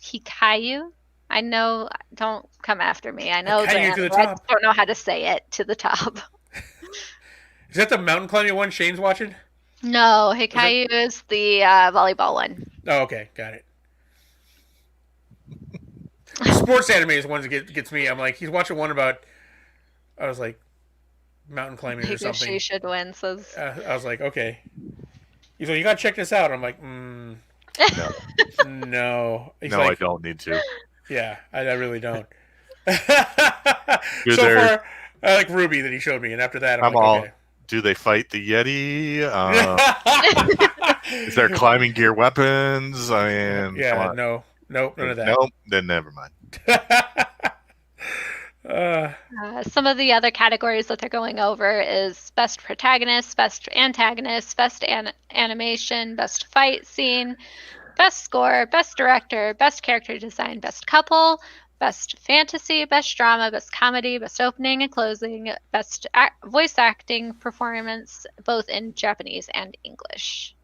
[SPEAKER 1] Hikayu. I know, don't come after me. I know
[SPEAKER 2] the I
[SPEAKER 1] just don't know how to say it to the top.
[SPEAKER 2] Is that the mountain climbing one Shane's watching?
[SPEAKER 1] No, Hikayu is the volleyball one.
[SPEAKER 2] Oh, okay, got it. Sports anime is one that gets me. I'm like, he's watching one about, I was like, mountain climbing or something.
[SPEAKER 1] She should win, says.
[SPEAKER 2] I was like, okay. He's like, you gotta check this out. I'm like, no. No. He's
[SPEAKER 4] like, I don't need to.
[SPEAKER 2] Yeah, I really don't. So far, I like Ruby that he showed me, and after that, I'm like, okay.
[SPEAKER 4] Do they fight the Yeti? Is there climbing gear weapons? I mean,
[SPEAKER 2] yeah, no, none of that.
[SPEAKER 4] Nope, then never mind.
[SPEAKER 1] Some of the other categories that they're going over is best protagonist, best antagonist, best animation, best fight scene, best score, best director, best character design, best couple, best fantasy, best drama, best comedy, best opening and closing, best voice acting performance, both in Japanese and English.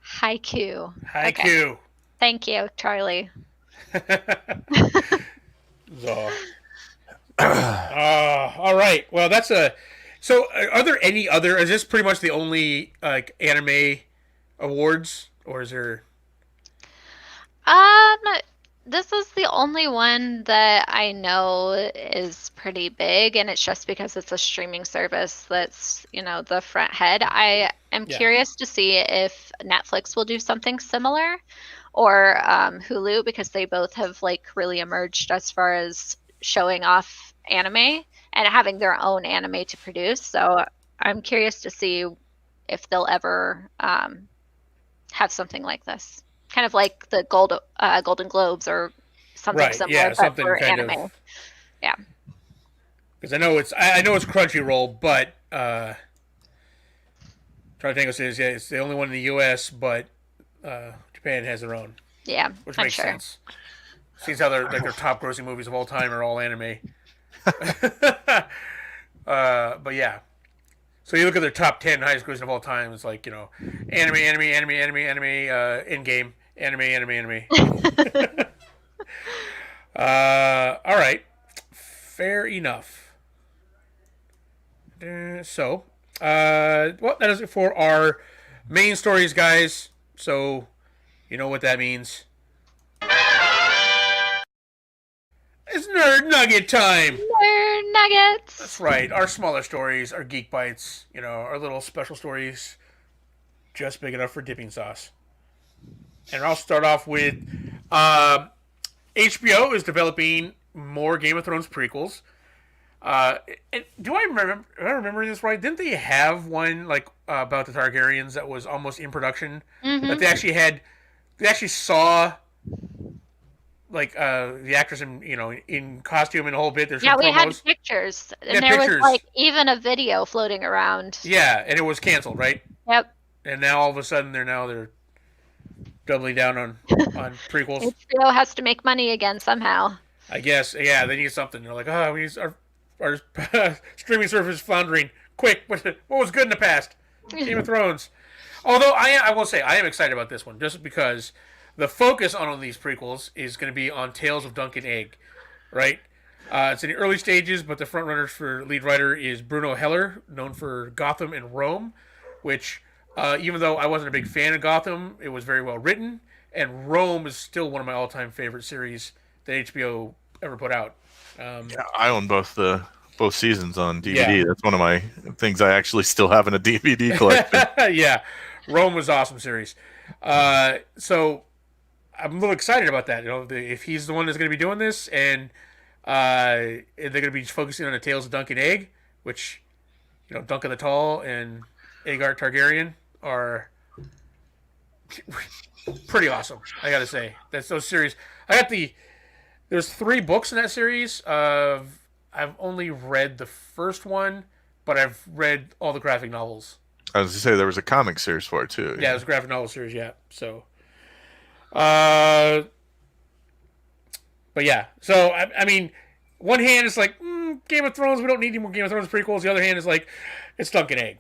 [SPEAKER 1] Haiku.
[SPEAKER 2] Okay.
[SPEAKER 1] Thank you, Charlie.
[SPEAKER 2] So. All right. Well, that's a. So, are there any other? Is this pretty much the only anime awards, or is there?
[SPEAKER 1] This is the only one that I know is pretty big, and it's just because it's a streaming service that's, the front head. I am curious to see if Netflix will do something similar, or Hulu, because they both have really emerged as far as showing off anime and having their own anime to produce. So I'm curious to see if they'll ever have something like this. Kind of like the Golden Globes or something similar,
[SPEAKER 2] yeah,
[SPEAKER 1] but
[SPEAKER 2] something
[SPEAKER 1] for
[SPEAKER 2] kind
[SPEAKER 1] anime.
[SPEAKER 2] of.
[SPEAKER 1] Yeah.
[SPEAKER 2] Because I know it's Crunchyroll, but Try to Tango says it's the only one in the U.S., but Japan has their own.
[SPEAKER 1] Yeah,
[SPEAKER 2] which makes sense. Seems how their top grossing movies of all time are all anime. But yeah. So you look at their top 10 highest grossing of all time, it's like, anime, in-game, anime. All right. Fair enough. So, Well, that is it for our main stories, guys. So you know what that means. It's Nerd Nugget time.
[SPEAKER 1] Nerd nuggets.
[SPEAKER 2] That's right. Our smaller stories, our geek bites, our little special stories, just big enough for dipping sauce. And I'll start off with HBO is developing more Game of Thrones prequels. Uh, do I remember? Am I remembering this right? Didn't they have one like about the Targaryens that was almost in production? That they actually had. They actually saw like the actors in costume and a whole bit. There's some
[SPEAKER 1] we had
[SPEAKER 2] promos.
[SPEAKER 1] pictures, and
[SPEAKER 2] Yeah,
[SPEAKER 1] there
[SPEAKER 2] pictures.
[SPEAKER 1] was like even a video floating around.
[SPEAKER 2] Yeah, and it was canceled, right?
[SPEAKER 1] Yep.
[SPEAKER 2] And now all of a sudden they're doubling down on prequels.
[SPEAKER 1] HBO has to make money again somehow.
[SPEAKER 2] I guess, yeah, they need something. They're like, oh, we need our streaming service is floundering. Quick, what was good in the past? Game of Thrones. Although I will say I am excited about this one just because the focus on these prequels is going to be on Tales of Dunk and Egg, right? It's in the early stages, but the frontrunners for lead writer is Bruno Heller, known for Gotham and Rome, which even though I wasn't a big fan of Gotham, it was very well written, and Rome is still one of my all-time favorite series that HBO ever put out.
[SPEAKER 4] Yeah, I own both seasons on DVD. Yeah. That's one of my things I actually still have in a DVD collection.
[SPEAKER 2] Yeah, Rome was an awesome series. So I'm a little excited about that. If he's the one that's going to be doing this, and they're going to be focusing on the Tales of Dunk and Egg, which Duncan the Tall and Aegar Targaryen are pretty awesome. I got to say, that's those series. There's 3 books in that series. I've only read the first one, but I've read all the graphic novels.
[SPEAKER 4] I was going to say there was a comic series for it too.
[SPEAKER 2] Yeah, it was a graphic novel series. Yeah, so. But yeah, so I mean, one hand is like Game of Thrones. We don't need any more Game of Thrones prequels. The other hand is like it's Dunk and Egg.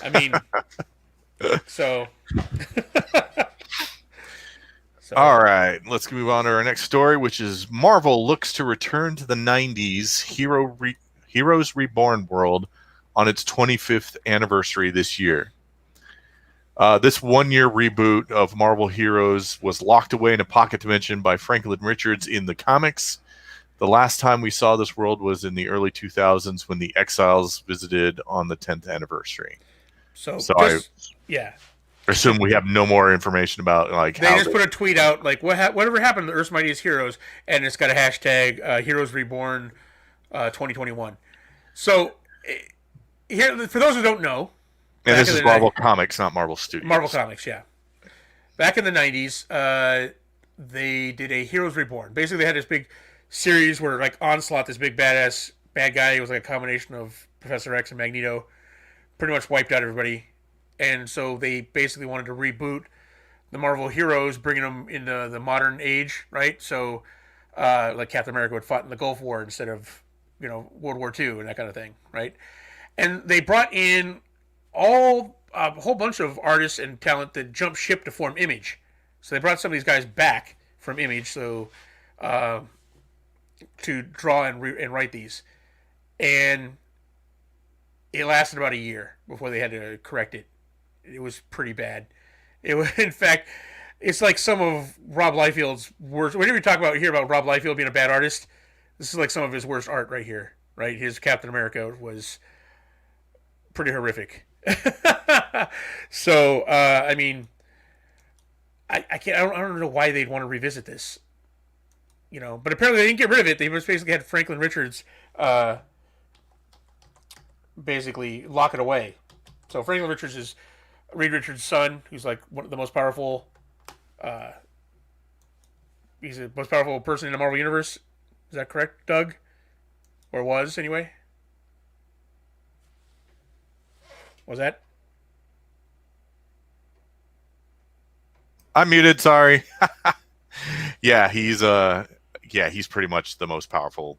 [SPEAKER 2] I mean, so.
[SPEAKER 4] All right, let's move on to our next story, which is Marvel looks to return to the 90s Heroes Reborn world on its 25th anniversary this year. This one-year reboot of Marvel Heroes was locked away in a pocket dimension by Franklin Richards in the comics. The last time we saw this world was in the early 2000s when the Exiles visited on the 10th anniversary.
[SPEAKER 2] So
[SPEAKER 4] I assume we have no more information about like
[SPEAKER 2] they just put a tweet out like whatever happened to Earth's Mightiest Heroes, and it's got a hashtag Heroes Reborn 2021. So here, for those who don't know,
[SPEAKER 4] and this is Marvel Comics, not Marvel Studios.
[SPEAKER 2] Marvel Comics, yeah. Back in the 90s, they did a Heroes Reborn. Basically, they had this big series where like Onslaught, this big badass bad guy, was like a combination of Professor X and Magneto, pretty much wiped out everybody. And so they basically wanted to reboot the Marvel heroes, bringing them into the modern age, right? So, like Captain America would fought in the Gulf War instead of, World War II and that kind of thing, right? And they brought in a whole bunch of artists and talent that jumped ship to form Image. So they brought some of these guys back from Image, so to draw and write these, and it lasted about a year before they had to correct it. It was pretty bad. It was, in fact, it's like some of Rob Liefeld's worst. Whenever you hear about Rob Liefeld being a bad artist, this is like some of his worst art right here. Right, his Captain America was pretty horrific. So, I mean, I can't. I don't know why they'd want to revisit this. But apparently they didn't get rid of it. They just basically had Franklin Richards basically lock it away. So Franklin Richards is Reed Richards' son, who's like one of the most powerful. He's the most powerful person in the Marvel universe. Is that correct, Doug? Or was anyway? Was that?
[SPEAKER 4] I'm muted. Sorry. Yeah, he's pretty much the most powerful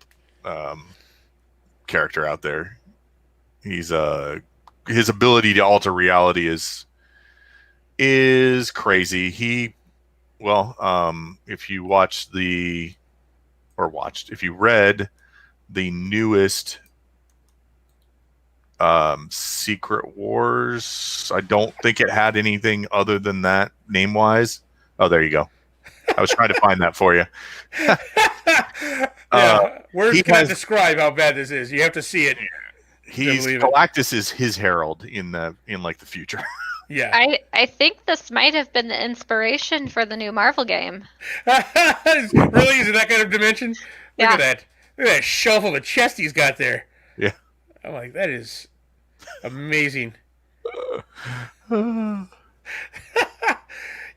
[SPEAKER 4] character out there. He's his ability to alter reality is crazy. If you read the newest Secret Wars. I don't think it had anything other than that name wise. Oh, there you go. I was trying to find that for you.
[SPEAKER 2] Yeah, words
[SPEAKER 4] he
[SPEAKER 2] cannot
[SPEAKER 4] has
[SPEAKER 2] describe how bad this is. You have to see it to believe it.
[SPEAKER 4] Galactus is his herald in like the future.
[SPEAKER 2] Yeah.
[SPEAKER 1] I think this might have been the inspiration for the new Marvel game.
[SPEAKER 2] Really? Is it that kind of dimension? Look
[SPEAKER 1] Yeah.
[SPEAKER 2] at that. Look at that shelf of a chest he's got there.
[SPEAKER 4] Yeah.
[SPEAKER 2] I'm like, that is amazing.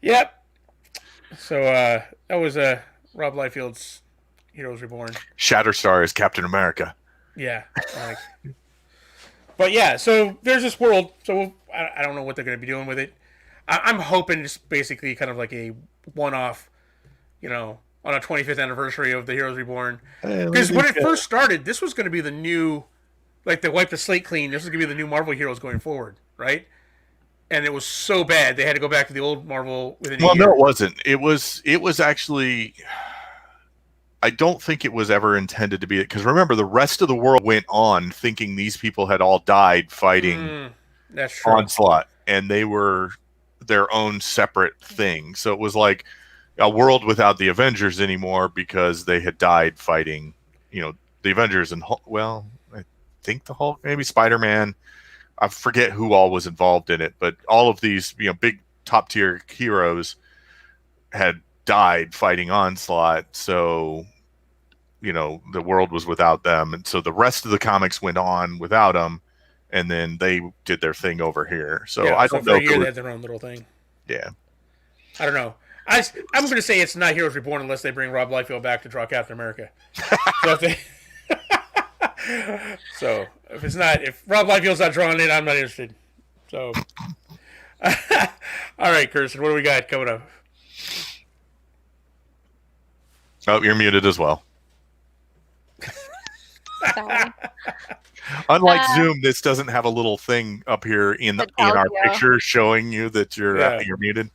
[SPEAKER 2] Yep. So that was Rob Liefeld's Heroes Reborn.
[SPEAKER 4] Shatterstar is Captain America.
[SPEAKER 2] Yeah. Like, but yeah, so there's this world. So I don't know what they're going to be doing with it. I'm hoping it's basically kind of like a one-off, on a 25th anniversary of the Heroes Reborn. Because when it first started, this was going to be the new, like they wiped the slate clean. This was going to be the new Marvel heroes going forward, right? And it was so bad they had to go back to the old Marvel within a year.
[SPEAKER 4] No, it wasn't. It was actually. I don't think it was ever intended to be it, because remember, the rest of the world went on thinking these people had all died fighting
[SPEAKER 2] that's true.
[SPEAKER 4] Onslaught, and they were their own separate thing. So it was like a world without the Avengers anymore because they had died fighting, the Avengers and I think the Hulk, maybe Spider-Man. I forget who all was involved in it, but all of these, big top tier heroes had died fighting Onslaught, so the world was without them, and so the rest of the comics went on without them, and then they did their thing over here. So
[SPEAKER 2] yeah,
[SPEAKER 4] I don't know.
[SPEAKER 2] For a year, they had their own little thing.
[SPEAKER 4] Yeah,
[SPEAKER 2] I don't know. I'm going to say it's not Heroes Reborn unless they bring Rob Liefeld back to draw Captain America. So if Rob Liefeld's not drawing it, I'm not interested. So, all right, Kirsten, what do we got coming up?
[SPEAKER 4] Oh, you're muted as well.
[SPEAKER 1] Sorry.
[SPEAKER 4] Unlike Zoom, this doesn't have a little thing up here in our picture showing you that you're muted.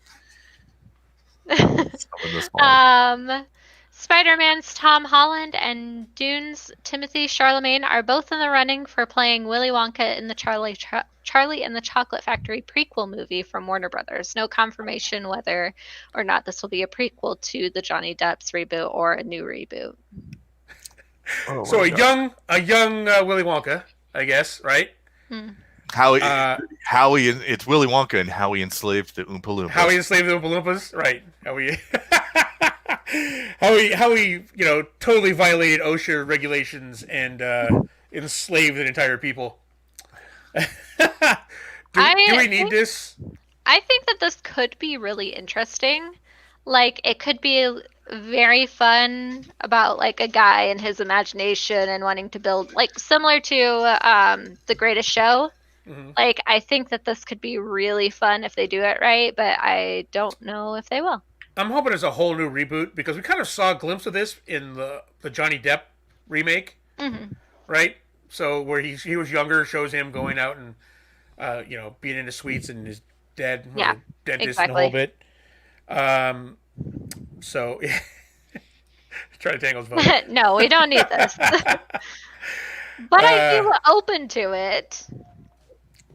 [SPEAKER 1] Spider-Man's Tom Holland and Dune's Timothy Chalamet are both in the running for playing Willy Wonka in the Charlie and the Chocolate Factory prequel movie from Warner Brothers. No confirmation whether or not this will be a prequel to the Johnny Depp's reboot or a new reboot.
[SPEAKER 2] Oh, so a young Willy Wonka, I guess, right?
[SPEAKER 4] How it's Willy Wonka and how he enslaved the Oompa Loompas.
[SPEAKER 2] How he enslaved the Oompa Loompas, right? How he totally violated OSHA regulations and enslaved an entire people. do we need this?
[SPEAKER 1] I think that this could be really interesting. Like, it could be very fun about like a guy and his imagination and wanting to build, like similar to The Greatest Show. Mm-hmm. Like, I think that this could be really fun if they do it right, but I don't know if they will.
[SPEAKER 2] I'm hoping it's a whole new reboot because we kind of saw a glimpse of this in the Johnny Depp remake, right? So where he was younger, shows him going out and being into suites and his dad, dentist, and the whole bit. So try to tangle his phone.
[SPEAKER 1] No, we don't need this. But I'd be open to it.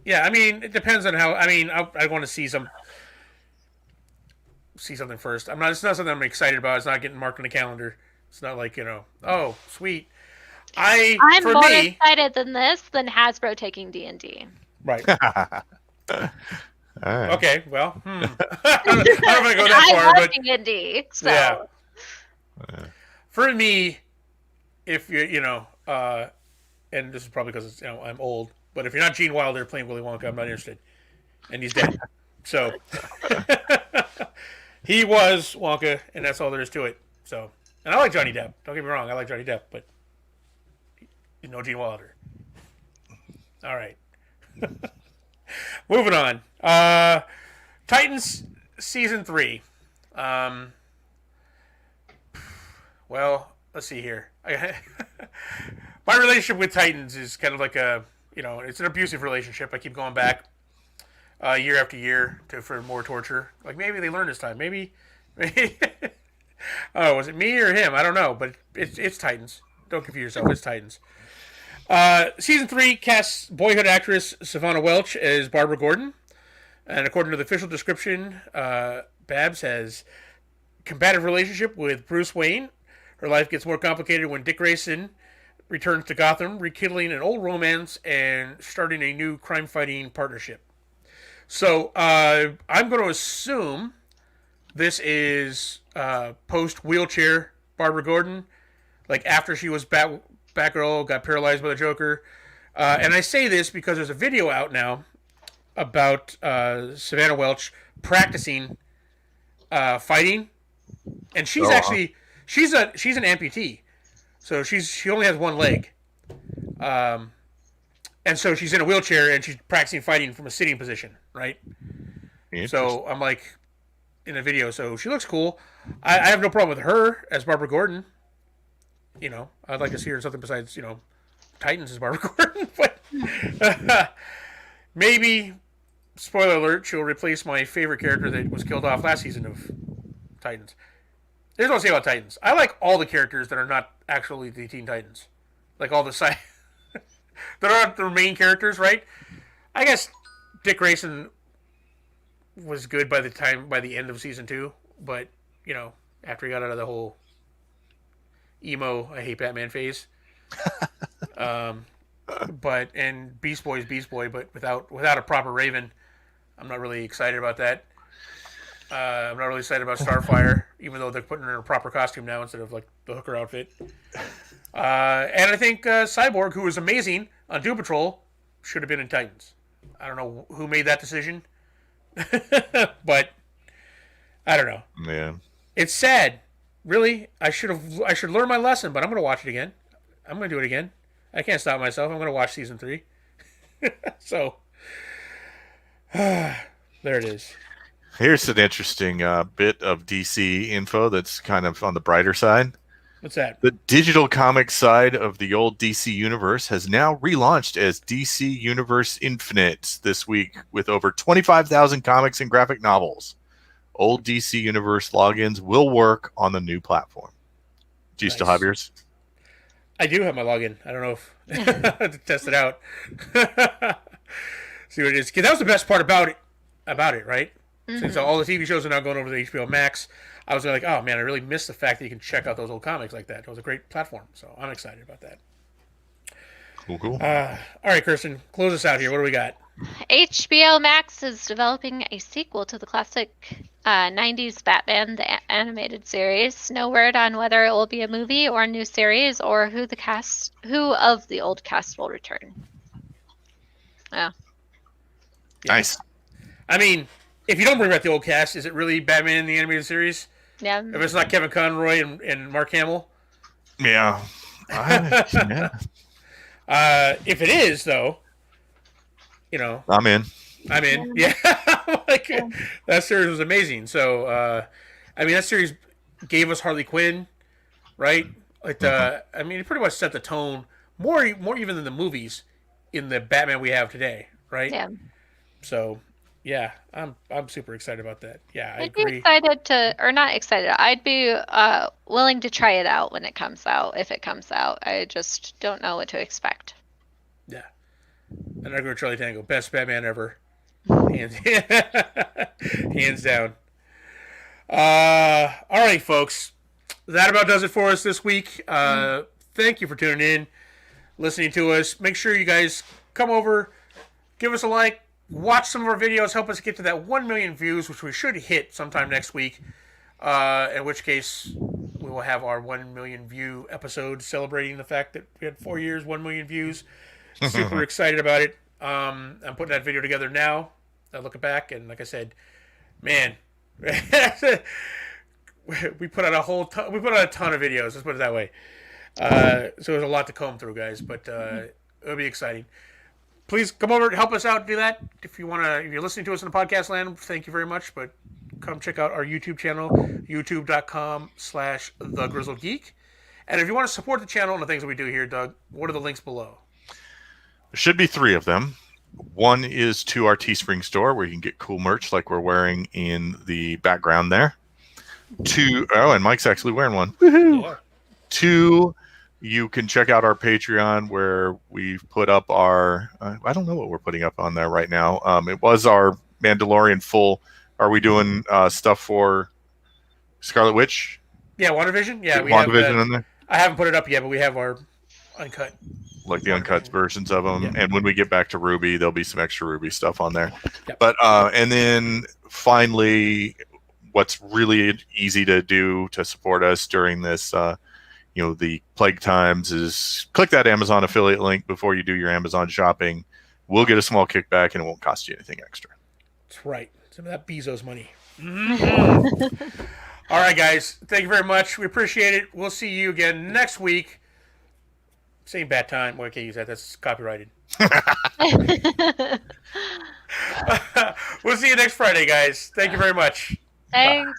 [SPEAKER 2] Yeah, I mean, it depends on how. I mean, I want to see something first. It's not something I'm excited about. It's not getting marked on the calendar. It's not like oh, sweet. I'm more
[SPEAKER 1] excited than Hasbro taking D&D.
[SPEAKER 2] Right.
[SPEAKER 4] Right.
[SPEAKER 2] Okay, well, I don't know if I go that far, but
[SPEAKER 1] D&D, so.
[SPEAKER 2] Yeah. For me, if you and this is probably because I'm old, but if you're not Gene Wilder playing Willy Wonka, I'm not interested, and he's dead. So he was Wonka, and that's all there is to it. So, and I like Johnny Depp. Don't get me wrong, I like Johnny Depp, but no Gene Wilder. All right. Moving on. Titans season 3. Well, let's see here. My relationship with Titans is kind of like it's an abusive relationship. I keep going back year after year for more torture. Like maybe they learned this time. Maybe. Oh, was it me or him? I don't know. But it's Titans. Don't confuse yourself. It's Titans. Season 3 casts boyhood actress Savannah Welch as Barbara Gordon. And according to the official description, Babs has combative relationship with Bruce Wayne. Her life gets more complicated when Dick Grayson returns to Gotham, rekindling an old romance and starting a new crime-fighting partnership. So I'm going to assume this is post-wheelchair Barbara Gordon, like after she was Batgirl, got paralyzed by the Joker. And I say this because there's a video out now about Savannah Welch practicing fighting, and she's actually she's an amputee, so she only has one leg, and so she's in a wheelchair and she's practicing fighting from a sitting position, right? So I'm like in a video, so she looks cool. I have no problem with her as Barbara Gordon. You know, I'd like to see her in something besides Titans as Barbara Gordon, but maybe. Spoiler alert, she'll replace my favorite character that was killed off last season of Titans. Here's what I'll say about Titans. I like all the characters that are not actually the Teen Titans. Like all the side that aren't the main characters, right? I guess Dick Grayson was good by the end of season 2, but after he got out of the whole emo I hate Batman phase. And Beast Boy is Beast Boy, but without a proper Raven, I'm not really excited about that. I'm not really excited about Starfire, even though they're putting her in a proper costume now instead of like the hooker outfit. And I think Cyborg, who was amazing on Doom Patrol, should have been in Titans. I don't know who made that decision, but I don't know.
[SPEAKER 4] Man,
[SPEAKER 2] it's sad. Really, I should learn my lesson, but I'm going to watch it again. I'm going to do it again. I can't stop myself. I'm going to watch season 3. So, there it is.
[SPEAKER 4] Here's an interesting bit of DC info that's kind of on the brighter side.
[SPEAKER 2] What's that?
[SPEAKER 4] The digital comic side of the old DC Universe has now relaunched as DC Universe Infinite this week with over 25,000 comics and graphic novels. Old DC Universe logins will work on the new platform. Do you still have yours?
[SPEAKER 2] I do have my login. I don't know if to test it out. See what it is. Because that was the best part about it, right? Mm-hmm. Since all the TV shows are now going over to HBO Max, I was like, oh man, I really miss the fact that you can check out those old comics like that. It was a great platform, so I'm excited about that.
[SPEAKER 4] Cool.
[SPEAKER 2] All right, Kirsten, close us out here. What do we got?
[SPEAKER 1] HBO Max is developing a sequel to the classic 90s Batman, the animated series. No word on whether it will be a movie or a new series, or who of the old cast will return. Oh.
[SPEAKER 4] Nice.
[SPEAKER 2] I mean, if you don't bring back the old cast, is it really Batman in the animated series?
[SPEAKER 1] Yeah.
[SPEAKER 2] If it's not Kevin Conroy and Mark Hamill?
[SPEAKER 4] Yeah. Yeah.
[SPEAKER 2] If it is, though,
[SPEAKER 4] I'm in.
[SPEAKER 2] Yeah. That series was amazing. So, that series gave us Harley Quinn, right? Like, it pretty much set the tone more even than the movies in the Batman we have today, right?
[SPEAKER 1] Yeah.
[SPEAKER 2] So, yeah, I'm super excited about that. Yeah, I
[SPEAKER 1] I'd
[SPEAKER 2] agree.
[SPEAKER 1] be excited not excited. I'd be willing to try it out when it comes out, if it comes out. I just don't know what to expect.
[SPEAKER 2] Yeah. And I agree with Charlie Tango. Best Batman ever. Hands down. All right, folks. That about does it for us this week. Thank you for tuning in, listening to us. Make sure you guys come over, give us a like, watch some of our videos, help us get to that 1 million views, which we should hit sometime next week. In which case, we will have our 1 million view episode celebrating the fact that we had 4 years, 1 million views. Super excited about it. I'm putting that video together now. Looking back, and like I said, man, we put out a ton of videos. Let's put it that way. So there's a lot to comb through, guys. But it'll be exciting. Please come over and help us out. Do that if you want to. If you're listening to us in the podcast land, thank you very much. But come check out our YouTube channel, youtube.com/The Grizzled Geek. And if you want to support the channel and the things that we do here, Doug, what are the links below?
[SPEAKER 4] There should be 3 of them. One is to our Teespring store where you can get cool merch like we're wearing in the background there. 2, and Mike's actually wearing one. Woohoo!
[SPEAKER 2] Yeah.
[SPEAKER 4] 2, You can check out our Patreon where we've put up our. I don't know what we're putting up on there right now. It was our Mandalorian full. Are we doing stuff for Scarlet Witch?
[SPEAKER 2] Yeah, WandaVision. Yeah, we have.
[SPEAKER 4] WandaVision in there,
[SPEAKER 2] I haven't put it up yet, but we have our uncut.
[SPEAKER 4] like the uncut versions of them.
[SPEAKER 2] Yeah.
[SPEAKER 4] And when we get back to Ruby, there'll be some extra Ruby stuff on there.
[SPEAKER 2] Yep.
[SPEAKER 4] But and then finally, what's really easy to do to support us during this, the plague times is click that Amazon affiliate link before you do your Amazon shopping. We'll get a small kickback and it won't cost you anything extra.
[SPEAKER 2] That's right. Some of that Bezos money. Mm-hmm. All right, guys. Thank you very much. We appreciate it. We'll see you again next week. Same bad time. Well, I can't use that. That's copyrighted. We'll see you next Friday, guys. Thank you very much.
[SPEAKER 1] Thanks.